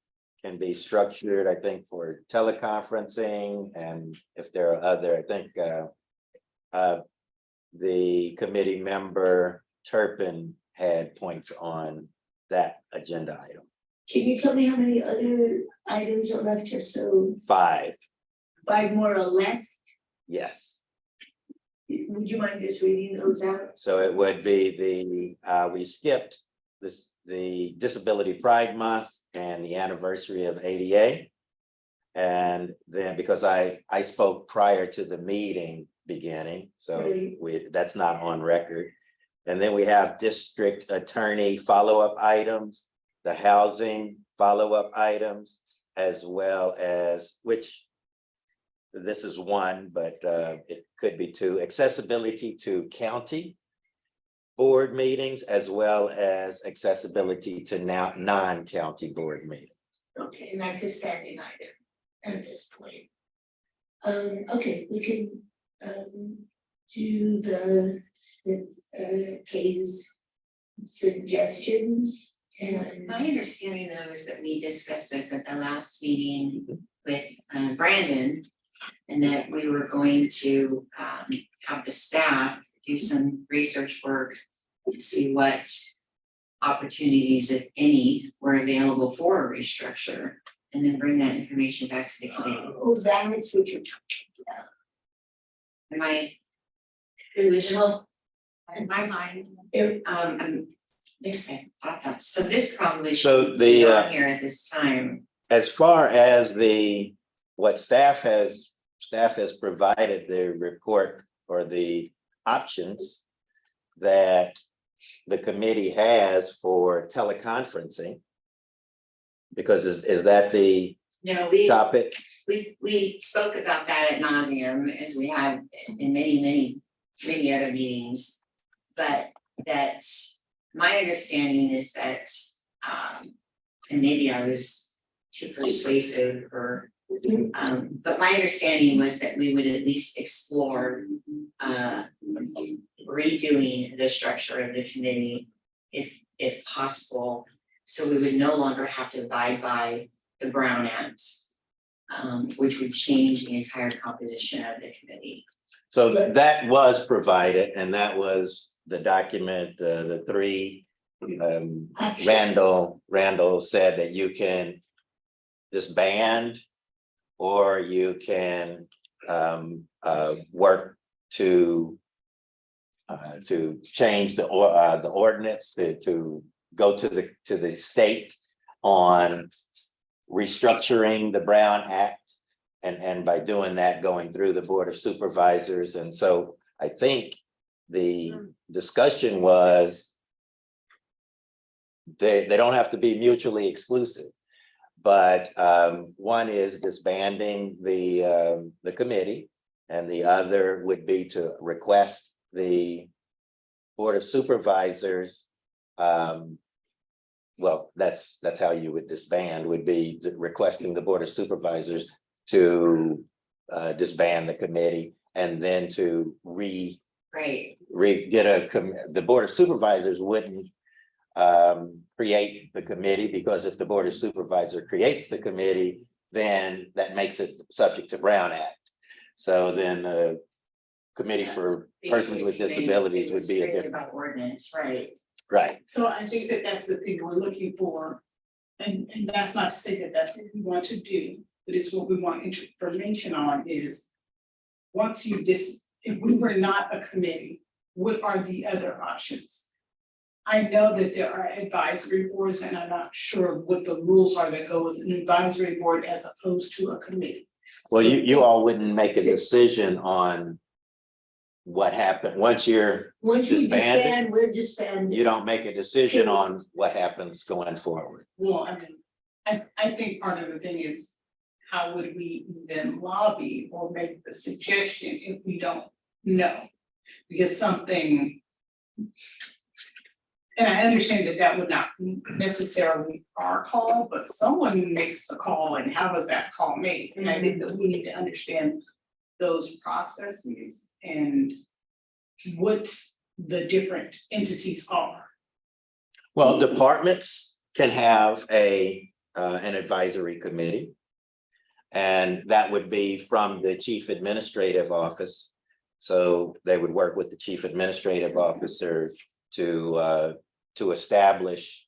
can be structured, I think, for teleconferencing. And if there are other, I think, the committee member Turpin had points on that agenda item. Can you tell me how many other items are left, just so 5, 5 more are left? yes. Would you mind just reading those out? So it would be we skipped the Disability Pride Month and the anniversary of ADA. And then because I spoke prior to the meeting beginning, so Right. that's not on record. And then we have district attorney follow-up items, the housing follow-up items, as well as, which this is one, but it could be 2, accessibility to county board meetings, as well as accessibility to now non-county board meetings. Okay, and that's a standing item at this point. Okay, we can do the case suggestions and. My understanding though is that we discussed this at the last meeting with Brandon. And that we were going to have the staff do some research work to see what opportunities, if any, were available for a restructure. And then bring that information back to the committee. Oh, that's what you're talking about. Am I delusional? In my mind, I'm mixing, so this probably So should be the, on here at this time. as far as what staff has provided the report or the options that the committee has for teleconferencing. Because is that the No, topic? we spoke about that at nauseum as we have in many other meetings. But that my understanding is that, and maybe I was too persuasive or, but my understanding was that we would at least explore redoing the structure of the committee if possible. So we would no longer have to abide by the Brown Act, which would change the entire composition of the committee. So that was provided, and that was the document, the 3, Randall said that you can disband or you can work to change the ordinance to go to the state on restructuring the Brown Act. And by doing that, going through the Board of Supervisors. And so I think the discussion was they don't have to be mutually exclusive. But one is disbanding the committee, And the other would be to request the Board of Supervisors. Well, that's how you would disband, would be requesting the Board of Supervisors to disband the committee and then to Right, the Board of Supervisors wouldn't create the committee, because if the Board of Supervisor creates the committee, then that makes it subject to Brown Act. So then the Committee for Persons with Disabilities would be a different. About ordinance, right? Right. So I think that that's the thing we're looking for. And that's not to say that that's what we want to do, but it's what we want information on is. Once you if we were not a committee, what are the other options? I know that there are advisory boards, and I'm not sure what the rules are that go with an advisory board as opposed to a committee. Well, So you all wouldn't make a decision on what happened once you're Once you disbanded. disband, we're disbanded. You don't make a decision on what happens going forward. Well, I mean, I think part of the thing is, how would we even lobby or make the suggestion if we don't know? Because something. And I understand that that would not necessarily be our call, but someone makes the call, and how was that call made? And I think that we need to understand those processes and what the different entities are. Well, departments can have an advisory committee. And that would be from the chief administrative office. So they would work with the chief administrative officer to establish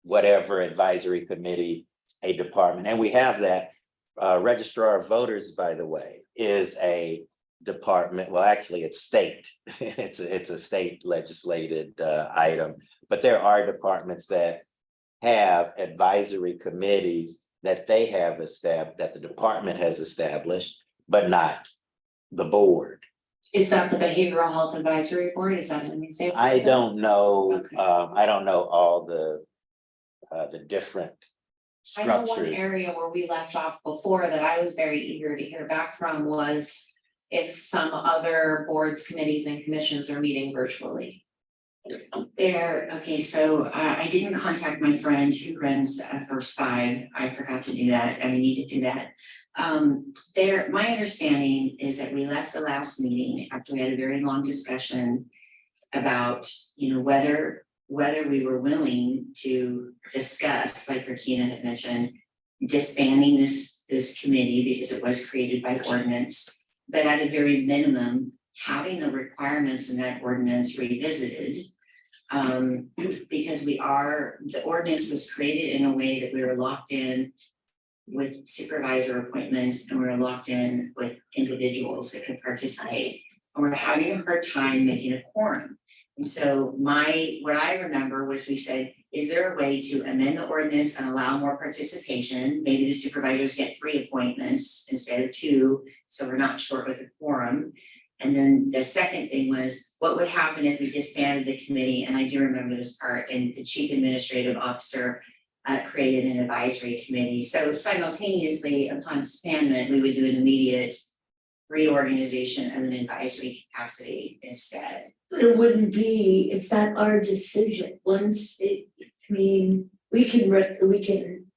whatever advisory committee a department. And we have that. Registrar of Voters, by the way, is a department. Well, actually, it's state. It's a state legislated item. But there are departments that have advisory committees that they have established, that the department has established, but not the board. Is that the Behavioral Health Advisory Board? Is that an example? I of that? don't know, Okay. I don't know all the different I know one structures. area where we left off before that I was very eager to hear back from was if some other boards, committees and commissions are meeting virtually. Okay, so I didn't contact my friend who runs First Five. I forgot to do that. I need to do that. My understanding is that we left the last meeting after we had a very long discussion about, whether we were willing to discuss, like Regina had mentioned, disbanding this committee because it was created by ordinance, but at a very minimum, having the requirements in that ordinance revisited. Because the ordinance was created in a way that we were locked in with supervisor appointments and we were locked in with individuals that could participate. And we're having a hard time making a quorum. And so what I remember was we said, is there a way to amend the ordinance and allow more participation? Maybe the supervisors get 3 appointments instead of 2, so we're not short with a quorum. And then the second thing was, what would happen if we disbanded the committee? And I do remember this part, and the chief administrative officer created an advisory committee. So simultaneously, upon disbandment, we would do an immediate reorganization of an advisory capacity instead. But it wouldn't be, it's not our decision. We can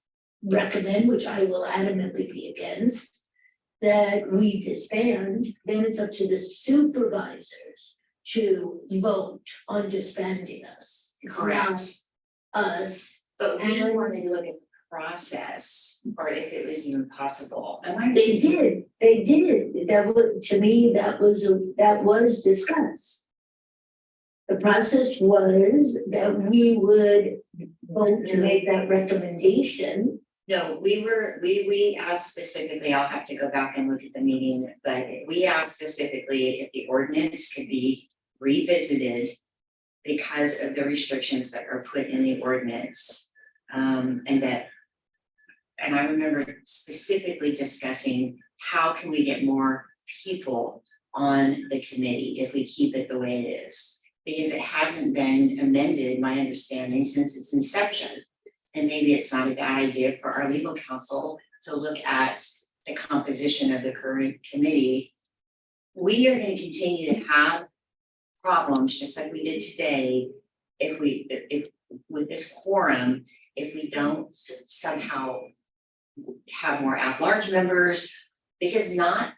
recommend, which I will adamantly be against, that we disband, then it's up to the supervisors to vote on disbanding us. It's not Correct. us. But we And- wanted to look at the process, or if it was even possible. They did. That was, to me, that was discussed. The process was that we would vote to make that recommendation. No, we asked specifically, I'll have to go back and look at the meeting, but we asked specifically if the ordinance could be revisited because of the restrictions that are put in the ordinance. And I remember specifically discussing how can we get more people on the committee if we keep it the way it is? Because it hasn't been amended, my understanding, since its inception. And maybe it's not a bad idea for our legal counsel to look at the composition of the current committee we are gonna continue to have problems, just like we did today, if with this quorum, if we don't somehow have more at-large members, because not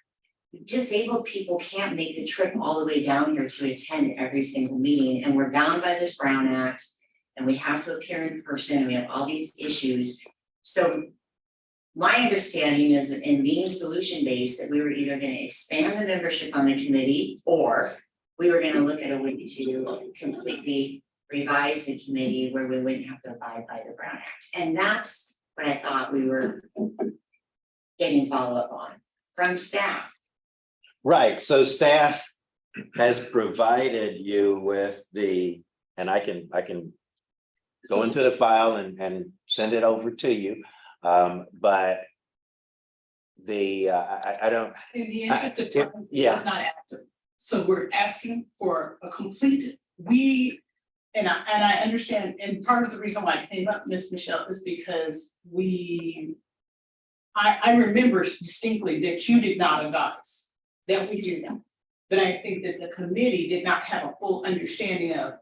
disabled people can't make the trip all the way down here to attend every single meeting, and we're bound by this Brown Act, and we have to appear in person, and we have all these issues. So my understanding is, in being solution-based, that we were either gonna expand the membership on the committee, or we were gonna look at a way to completely revise the committee where we wouldn't have to abide by the Brown Act. And that's what I thought we were getting follow-up on from staff. Right, so staff has provided you with and I can go into the file and send it over to you. But I don't, In the interest of time, yeah. it's not active. So we're asking for a complete, and I understand, and part of the reason why I came up, Miss Michelle, is because I remember distinctly that you did not advise that we do that. But I think that the committee did not have a full understanding of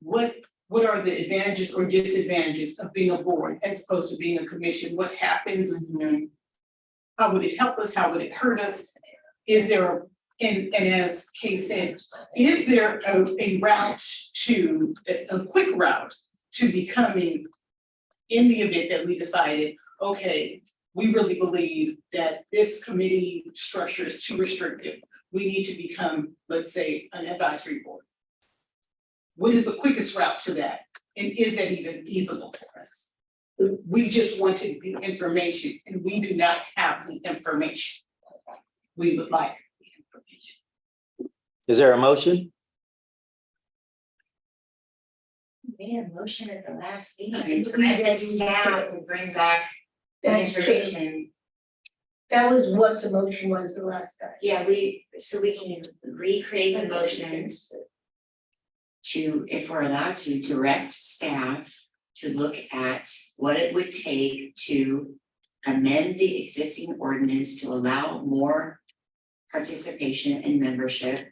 what are the advantages or disadvantages of being a board as opposed to being a commission, what happens, how would it help us, how would it hurt us? Is there, and as Kay said, is there a route to, a quick route to becoming, in the event that we decided, okay, we really believe that this committee structure is too restrictive, we need to become, let's say, an advisory board. What is the quickest route to that? And is that even feasible for us? We just wanted the information, and we do not have the information. We would like the information. Is there a motion? We made a motion at the last meeting to direct staff to bring back That's true. information. That was what the motion was the last time. Yeah, so we can recreate the motions to, if we're allowed to, direct staff to look at what it would take to amend the existing ordinance to allow more participation and membership.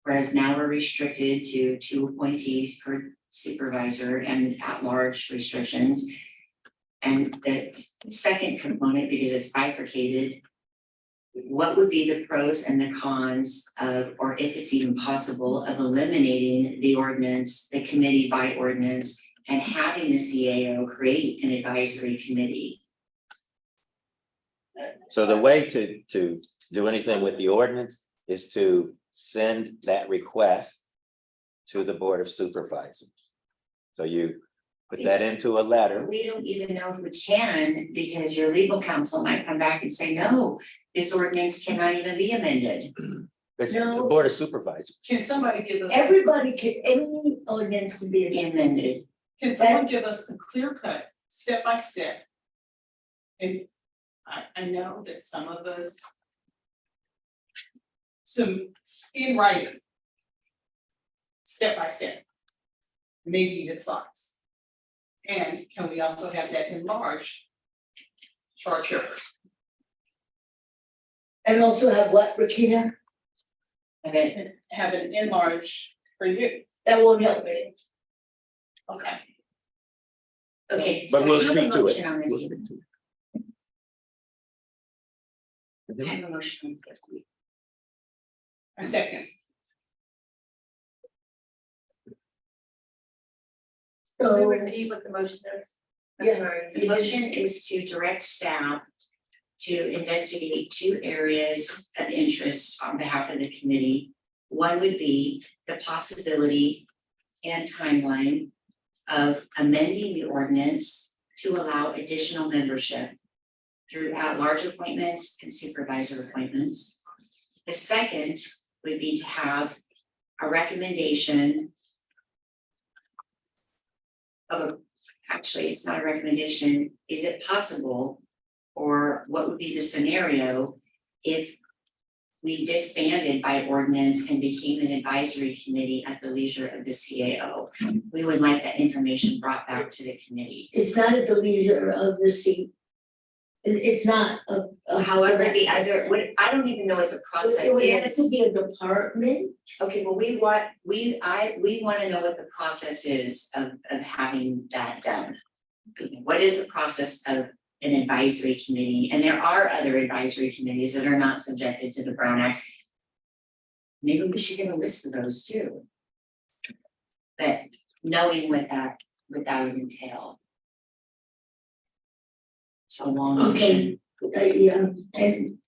Whereas now we're restricted to 2 appointees per supervisor and at-large restrictions. And the second component, because it's bifurcated, what would be the pros and the cons of, or if it's even possible, of eliminating the ordinance, the committee by ordinance, and having the CAO create an advisory committee? So the way to do anything with the ordinance is to send that request to the Board of Supervisors. So you put that into a letter. We don't even know if we can, because your legal counsel might come back and say, no, this ordinance cannot even be amended. It's the No. Board of Supervisors. Can somebody give us, Everybody can, any ordinance can be Be amended. amended. can someone give us a clear cut, step by step? And I know that some of us, some in writing, step by step, maybe even slides. And can we also have that enlarged charter? And also have what, Rakina? And then And have an enlarged for you, That won't help me. okay? okay, But so we'll I have a speak to it. motion on the We'll table. speak to it. I have a motion on the table. A second, So, repeat what the motion is? I'm Yeah. sorry. The motion is to direct staff to investigate 2 areas of interest on behalf of the committee. One would be the possibility and timeline of amending the ordinance to allow additional membership through at-large appointments and supervisor appointments. The second would be to have a recommendation of actually, it's not a recommendation, is it possible? Or what would be the scenario if we disbanded by ordinance and became an advisory committee at the leisure of the CAO? We would like that information brought back to the committee. it's not at the leisure of the It's not a. However, the other, what, I don't even know what the process It would have is. to be a department. Okay, well, we wanna know what the process is of having that done. What is the process of an advisory committee? And there are other advisory committees that are not subjected to the Brown Act. Maybe we should get a list of those too. But knowing what that would entail. So long. Okay, yeah, and,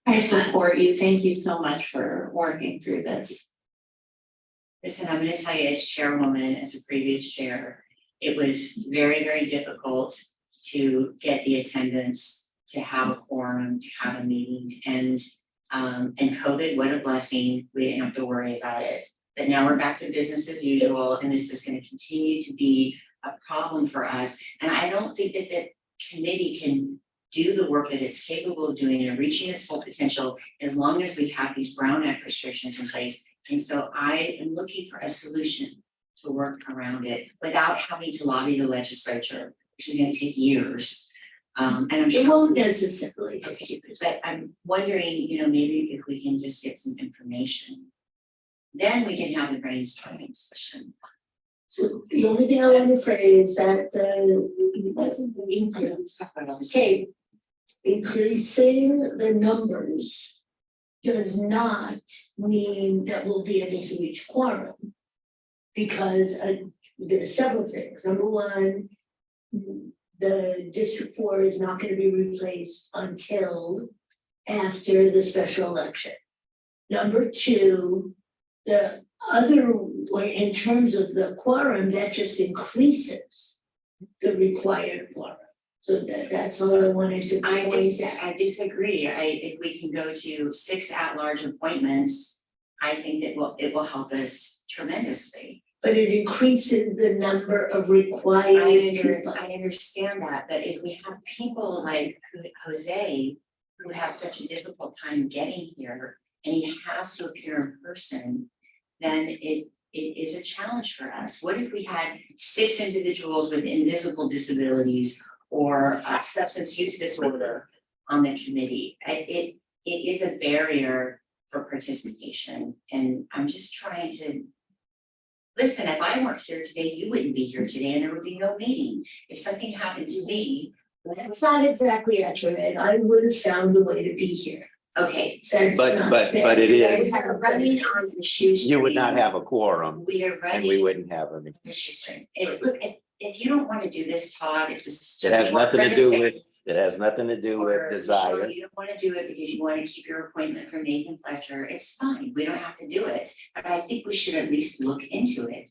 I support you. Thank you so much for working through this. Listen, I'm gonna tell you, as chairwoman, as a previous chair, it was very, very difficult to get the attendance, to have a quorum, to have a meeting, and COVID, what a blessing, we didn't have to worry about it. But now we're back to business as usual, and this is gonna continue to be a problem for us. And I don't think that the committee can do the work that it's capable of doing and reaching its full potential as long as we have these Brown Act restrictions in place. And so I am looking for a solution to work around it without having to lobby the legislature, which is gonna take years. And I'm it sure, won't necessarily take years. but I'm wondering, maybe if we can just get some information. Then we can have the brainstorming session. So the only thing I want to say is that, okay, increasing the numbers does not mean that we'll be able to reach quorum. Because there's several things. Number one, the District 4 is not going to be replaced until after the special election. Number two, the other way, in terms of the quorum, that just increases the required quorum. So that's all I wanted to point out. I disagree. If we can go to 6 at-large appointments, I think that it will help us tremendously. But it increases the number of required people. I understand that, but if we have people like Jose who have such a difficult time getting here and he has to appear in person, then it is a challenge for us. What if we had 6 individuals with invisible disabilities or substance use disorder on the committee? It is a barrier for participation, and I'm just trying to. Listen, if I weren't here today, you wouldn't be here today and there would be no meeting. If something happened to me. That's not exactly accurate. I would have found a way to be here. Okay. That's But not fair. it We is, are running on the shoestring. you would not have a quorum We are and running we wouldn't have them. on the shoestring. Look, if you don't want to do this, Todd, if this is. It has nothing to do with, it has nothing to do Or with desire. Michelle, you don't want to do it because you want to keep your appointment for Nathan Fletcher, it's fine, we don't have to do it, but I think we should at least look into it.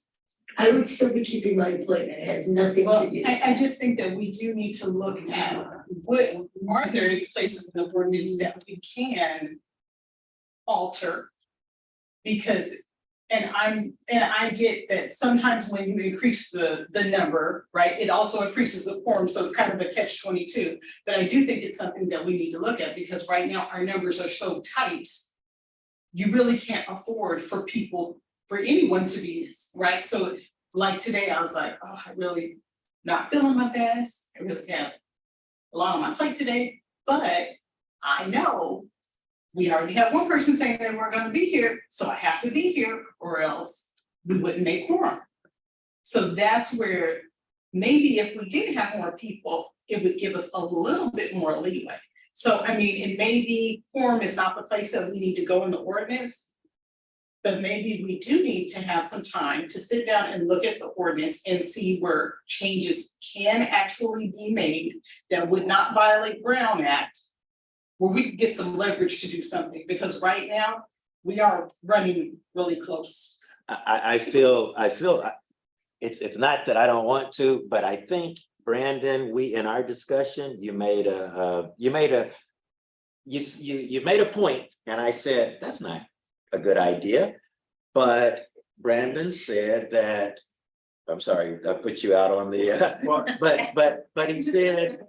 I would still be keeping my appointment. It has nothing Well, to do. I just think that we do need to look at what, are there any places in the ordinance that we can alter? Because, and I get that sometimes when you increase the number, right, it also increases the quorum, so it's kind of a catch-22. But I do think it's something that we need to look at, because right now our numbers are so tight. You really can't afford for anyone to be missing, right? So like today, I was like, oh, I really not feeling my best. I really have a lot on my plate today, but I know we already have one person saying that we're gonna be here, so I have to be here or else we wouldn't make quorum. So that's where maybe if we did have more people, it would give us a little bit more leeway. So I mean, it may be quorum is not the place that we need to go in the ordinance. But maybe we do need to have some time to sit down and look at the ordinance and see where changes can actually be made that would not violate Brown Act. Where we can get some leverage to do something, because right now we are running really close. I feel, it's not that I don't want to, but I think, Brandon, in our discussion, you made a point, and I said, that's not a good idea. But Brandon said that, I'm sorry, I put you out on the, but he said,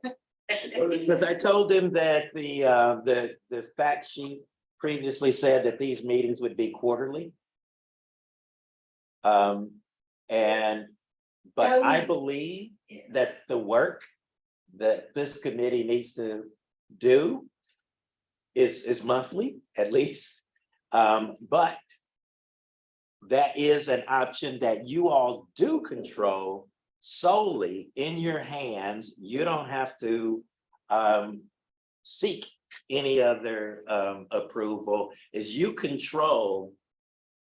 because I told him that the fact sheet previously said that these meetings would be quarterly. But I believe that the work that this committee needs to do is monthly, at least. But that is an option that you all do control solely in your hands. You don't have to seek any other approval, is you control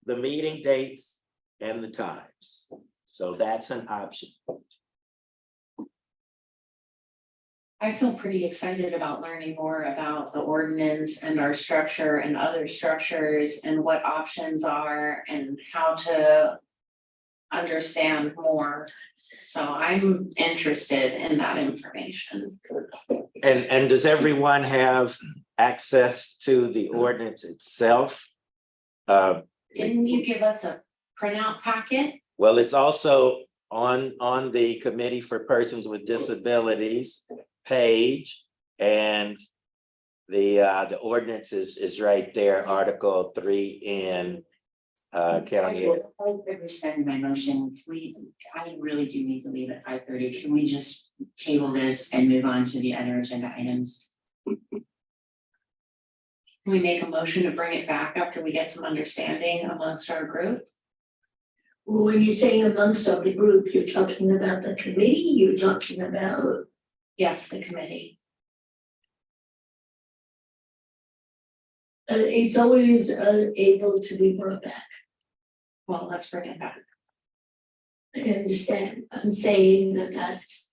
the meeting dates and the times. So that's an option. I feel pretty excited about learning more about the ordinance and our structure and other structures and what options are and how to understand more. So I'm interested in that information. And does everyone have access to the ordinance itself? Didn't you give us a printout packet? Well, it's also on the Committee for Persons with Disabilities page, and the ordinance is right there, Article 3 in county. I rescind my motion. I really do need to leave at 5:30. Can we just table this and move on to the other agenda items? Can we make a motion to bring it back after we get some understanding amongst our group? When you're saying amongst of the group, you're talking about the committee, you're talking about, Yes, the committee. it's always able to be brought back. Well, let's bring it back. I understand, I'm saying that's.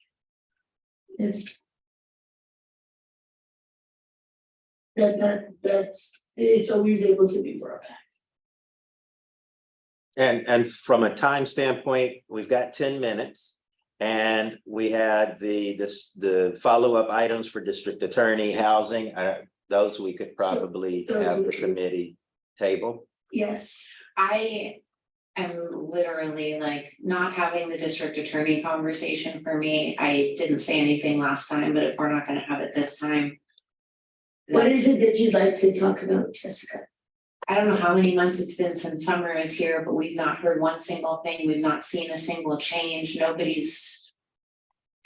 That's, it's always able to be brought back. And from a time standpoint, we've got 10 minutes. And we had the follow-up items for district attorney, housing, those we could probably have the committee table. Yes, I am literally like not having the district attorney conversation for me. I didn't say anything last time, but if we're not gonna have it this time. what is it that you'd like to talk about, Jessica? I don't know how many months it's been since summer is here, but we've not heard one single thing. We've not seen a single change. Nobody's,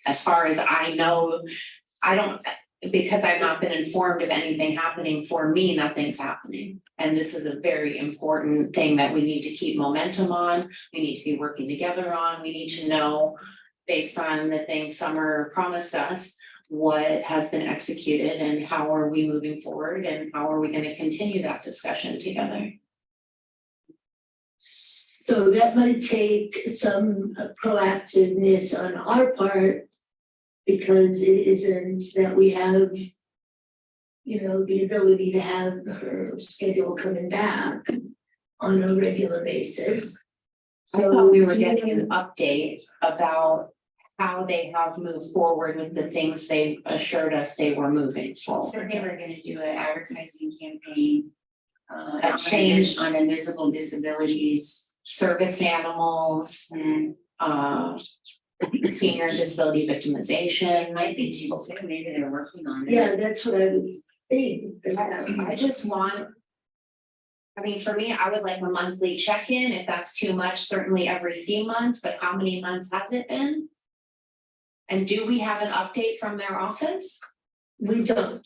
as far as I know, I don't, because I've not been informed of anything happening for me, nothing's happening. And this is a very important thing that we need to keep momentum on. We need to be working together on. We need to know, based on the things Summer promised us, what has been executed and how are we moving forward and how are we going to continue that discussion together. So that might take some proactiveness on our part, because it isn't that we have, you know, the ability to have her schedule coming back on a regular basis. I thought we were getting an update about how they have moved forward with the things they assured us they were moving So forward. they were gonna do an advertising campaign. A change. On invisible disabilities Service animals, and senior disability victimization. it might be too soon. Maybe they're working on it. Yeah, that's what I would think. I just want. I mean, for me, I would like a monthly check-in. If that's too much, certainly every few months, but how many months has it been? And do we have an update from their office? We don't,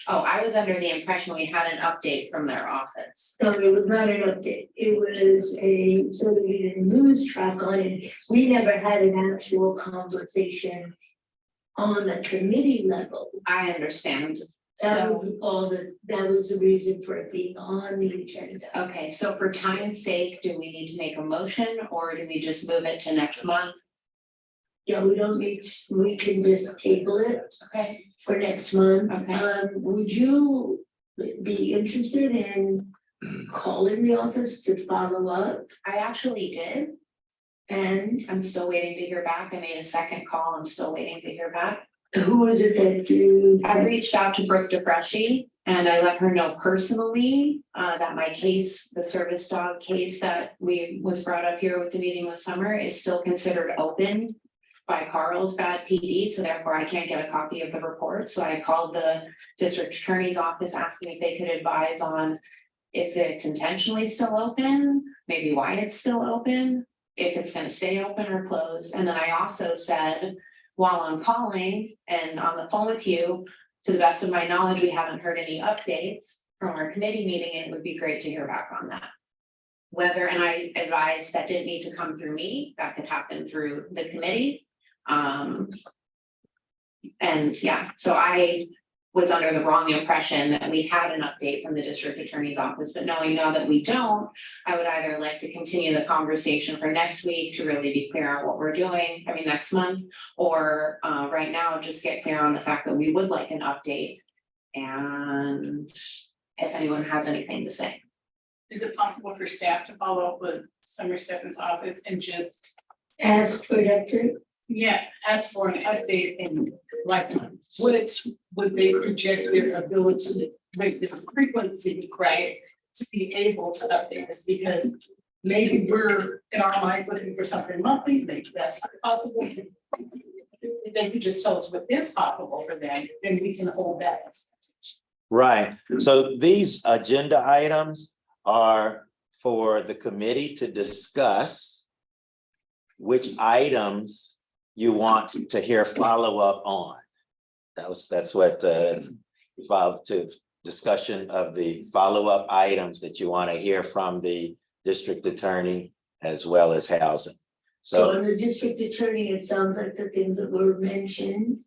Oh, I was under the impression we had an update from their office. so it was not an update, it was a sort of a news track on it. We never had an actual conversation on the committee level. I understand. That So, was all that was the reason for it being on the agenda. okay, so for time's sake, do we need to make a motion or do we just move it to next month? Yeah, we don't need, we can just table it Okay. for next month. Okay. Would you be interested in calling the office to follow up? I actually did. And I'm still waiting to hear back. I made a second call. I'm still waiting to hear back. who is it that you? I reached out to Brooke DeFreshy and I let her know personally that my case, the service dog case that was brought up here with the meeting with Summer is still considered open by Carlsbad PD, so therefore I can't get a copy of the report. So I called the district attorney's office asking if they could advise on if it's intentionally still open, maybe why it's still open, if it's gonna stay open or closed. And then I also said, while I'm calling and on the phone with you, to the best of my knowledge, we haven't heard any updates from our committee meeting, and it would be great to hear back on that. Whether, and I advised that didn't need to come through me, that could happen through the committee. And yeah, so I was under the wrong impression that we had an update from the district attorney's office, but knowing now that we don't, I would either like to continue the conversation for next week to really be clear on what we're doing, I mean, next month, or right now, just get clear on the fact that we would like an update. And if anyone has anything to say. Is it possible for staff to follow up with Summer Stephen's office and just, Ask for an update. yeah, ask for an update and like, would they project their ability, like the frequency, right? To be able to update us, because maybe we're in our minds looking for something monthly, maybe that's not possible. If they could just tell us what is possible for them, then we can hold that. Right, so these agenda items are for the committee to discuss which items you want to hear follow-up on. That's what the discussion of the follow-up items that you want to hear from the district attorney as well as housing. So So, in the district attorney, it sounds like the things that were mentioned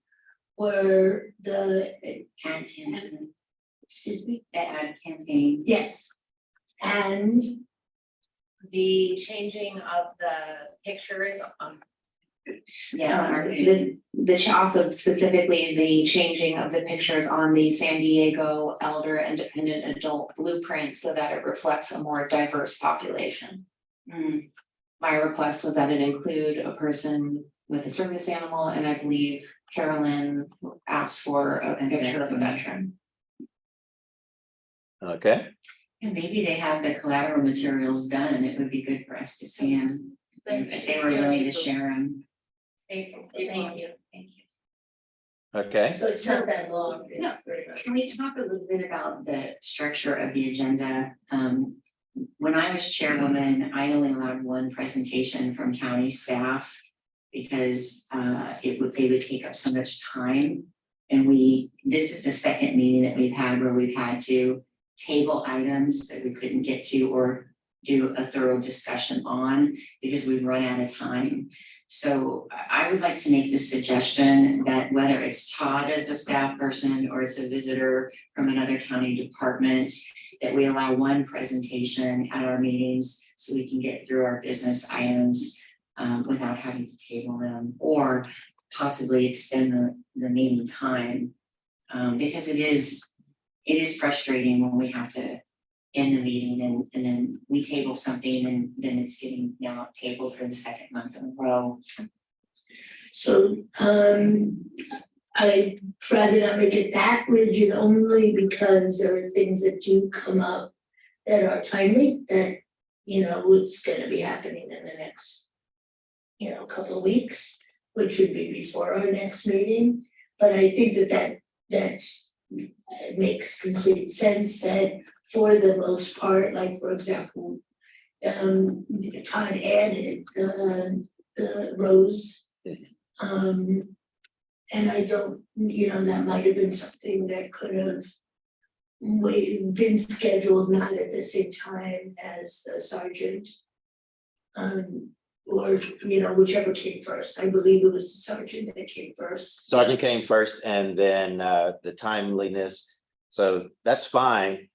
were the, Ad campaign, excuse me, the ad campaign. yes. And The changing of the pictures Yeah, marketing. Also specifically the changing of the pictures on the San Diego Elder Independent Adult Blueprint so that it reflects a more diverse population. Mm, My request was that it include a person with a service animal, and I believe Carolyn asked for a picture of a veteran. okay, and maybe they have the collateral materials done, and it would be good for us to see them. If they were willing to share them. Thank you. okay, so it's not that long. It's No. very much. Can we talk a little bit about the structure of the agenda? When I was chairwoman, I only allowed one presentation from county staff because they would take up so much time. And this is the second meeting that we've had where we've had to table items that we couldn't get to or do a thorough discussion on because we've run out of time. So I would like to make the suggestion that whether it's Todd as a staff person or it's a visitor from another county department, that we allow one presentation at our meetings so we can get through our business items without having to table them or possibly extend the meeting time. Because it is frustrating when we have to end the meeting and then we table something and then it's getting now tabled for the second month in a row. So, I'd rather not make it that rigid only because there are things that do come up that are timely, that, it's gonna be happening in the next, couple of weeks, which would be before our next meeting. But I think that makes complete sense that for the most part, like, for example, Todd added the Rose. And I don't, that might have been something that could have been scheduled not at the same time as the sergeant. Or, whichever came first. I believe it was the sergeant that came first. sergeant came first and then the timeliness, so that's fine.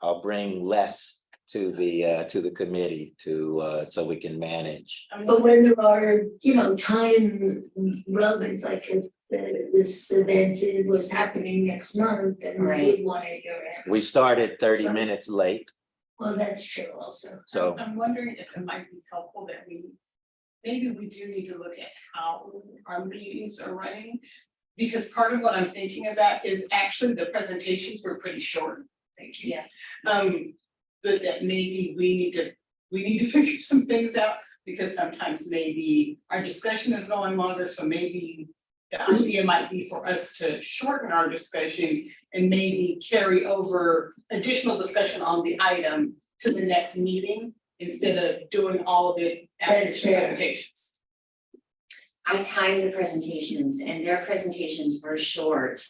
I'll bring less to the committee so we can manage. But when there are, time relevance, like if this event was happening next month, then we would want to hear it. We started 30 minutes late, Well, that's true also. so, I'm wondering if it might be helpful that maybe we do need to look at how our meetings are running. Because part of what I'm thinking about is actually the presentations were pretty short. Thank you. Yeah. But that maybe we need to figure some things out because sometimes maybe our discussion is going longer, so maybe the idea might be for us to shorten our discussion and maybe carry over additional discussion on the item to the next meeting instead of doing all of it at That's the fair. presentations. I timed the presentations and their presentations were short.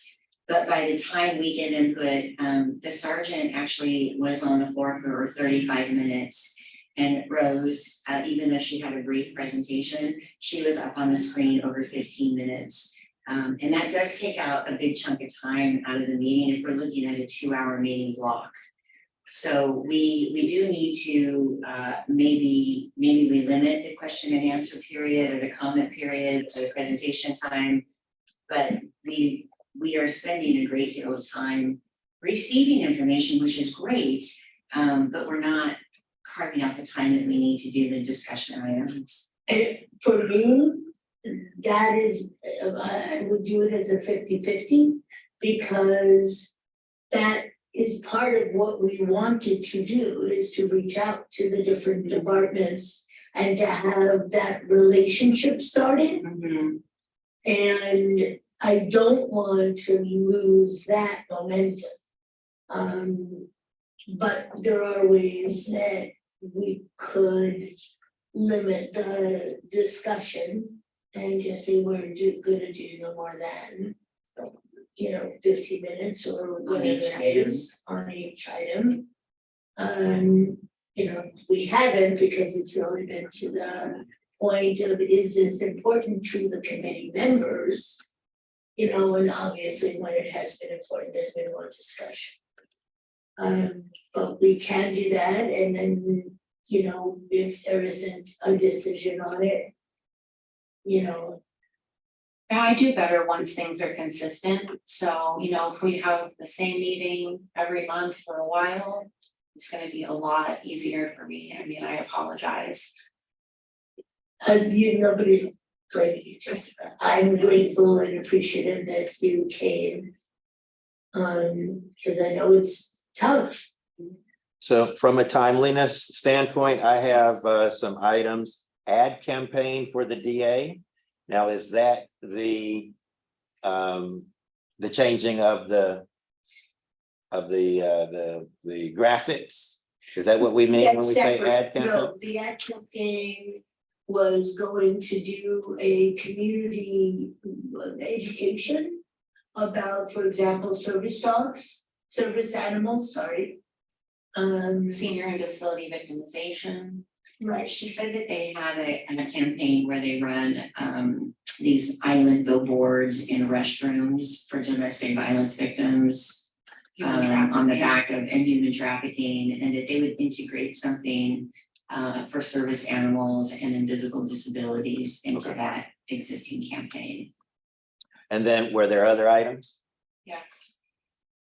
But by the time we get input, the sergeant actually was on the floor for 35 minutes. And Rose, even though she had a brief presentation, she was up on the screen over 15 minutes. And that does take out a big chunk of time out of the meeting if we're looking at a 2-hour meeting block. So we do need to maybe we limit the question and answer period or the comment period or the presentation time. But we are spending a great deal of time receiving information, which is great, but we're not carving out the time that we need to do the discussion items. And for me, that is, I would do it as a 50-50 because that is part of what we wanted to do, is to reach out to the different departments and to have that relationship started. And I don't want to lose that momentum. But there are ways that we could limit the discussion and just say we're gonna do no more than, 50 minutes or whatever it is on each item. We haven't because it's really been to the point of, is this important to the committee members? And obviously when it has been important, there's been more discussion. But we can do that, and then, if there isn't a decision on it, Now, I do better once things are consistent, so, if we have the same meeting every month for a while, it's gonna be a lot easier for me. I mean, I apologize. Nobody's great, Jessica. I'm grateful and appreciative that you came. Because I know it's tough. So from a timeliness standpoint, I have some items. Ad campaign for the DA. Now, is that the changing of the graphics? Is that what we mean when we say ad campaign? No, the ad campaign was going to do a community education about, for example, service animals, sorry. Senior and disability victimization. Right. She said that they have a campaign where they run these island billboards in restrooms for domestic violence victims. On the back of human trafficking, and that they would integrate something for service animals and invisible disabilities into that existing campaign. And then were there other items? Yes.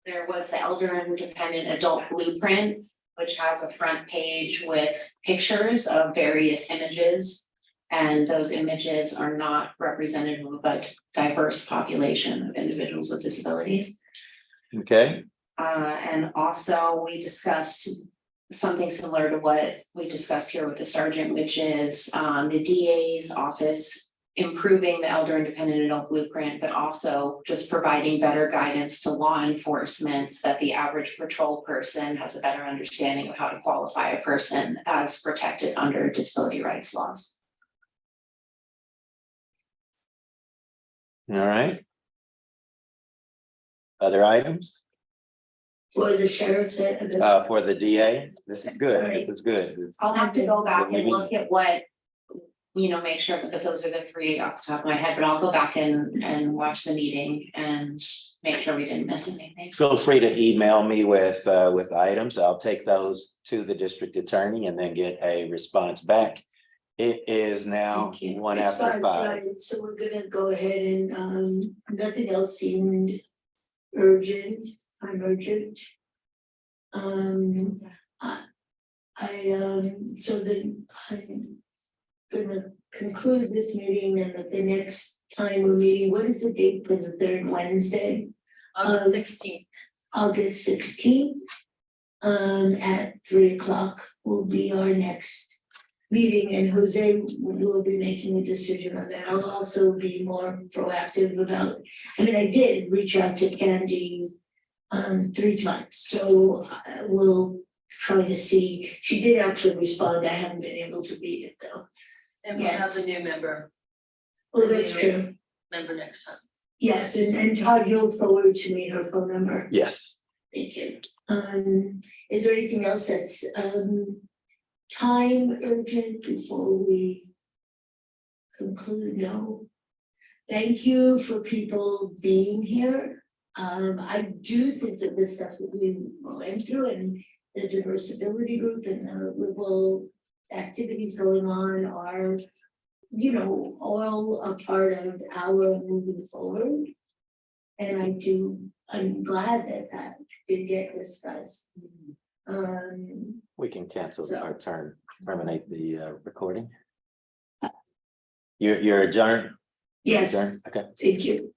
There was the Elder and Dependent Adult Blueprint, which has a front page with pictures of various images. And those images are not representative of a diverse population of individuals with disabilities. Okay. And also we discussed something similar to what we discussed here with the sergeant, which is the DA's office improving the Elder and Dependent Adult Blueprint, but also just providing better guidance to law enforcement so that the average patrol person has a better understanding of how to qualify a person as protected under disability rights laws. All right. Other items? For the sheriff's. For the DA? This is good. This is good. I'll have to go back and look at what, make sure that those are the 3 off the top of my head, but I'll go back and watch the meeting and make sure we didn't miss anything. Feel free to email me with items. I'll take those to the district attorney and then get a response back. It is now Thank you. 1 It's after 5. fine. So we're gonna go ahead and, nothing else seemed urgent. I'm urgent. So then I'm gonna conclude this meeting, and at the next time we're meeting, what is the date for the 3rd Wednesday? August 16th. August 16th. At 3:00 will be our next meeting, and Jose will be making a decision on that. I'll also be more proactive about, I did reach out to Candy 3 times, so I will try to see. She did actually respond. I haven't been able to read it though. And we'll have a new member. Well, that's true. Remember next time. Yes, and Todd, you'll forward to me her phone number. Yes. Thank you. Is there anything else that's time urgent before we conclude? No. Thank you for people being here. I do think that this stuff that we went through and the diversibility group and the liberal activities going on are, you know, all a part of our moving forward. And I'm glad that that did get discussed. We can cancel So- our turn, terminate the recording. You're adjourned? Yes, Adjourned? Okay. thank you.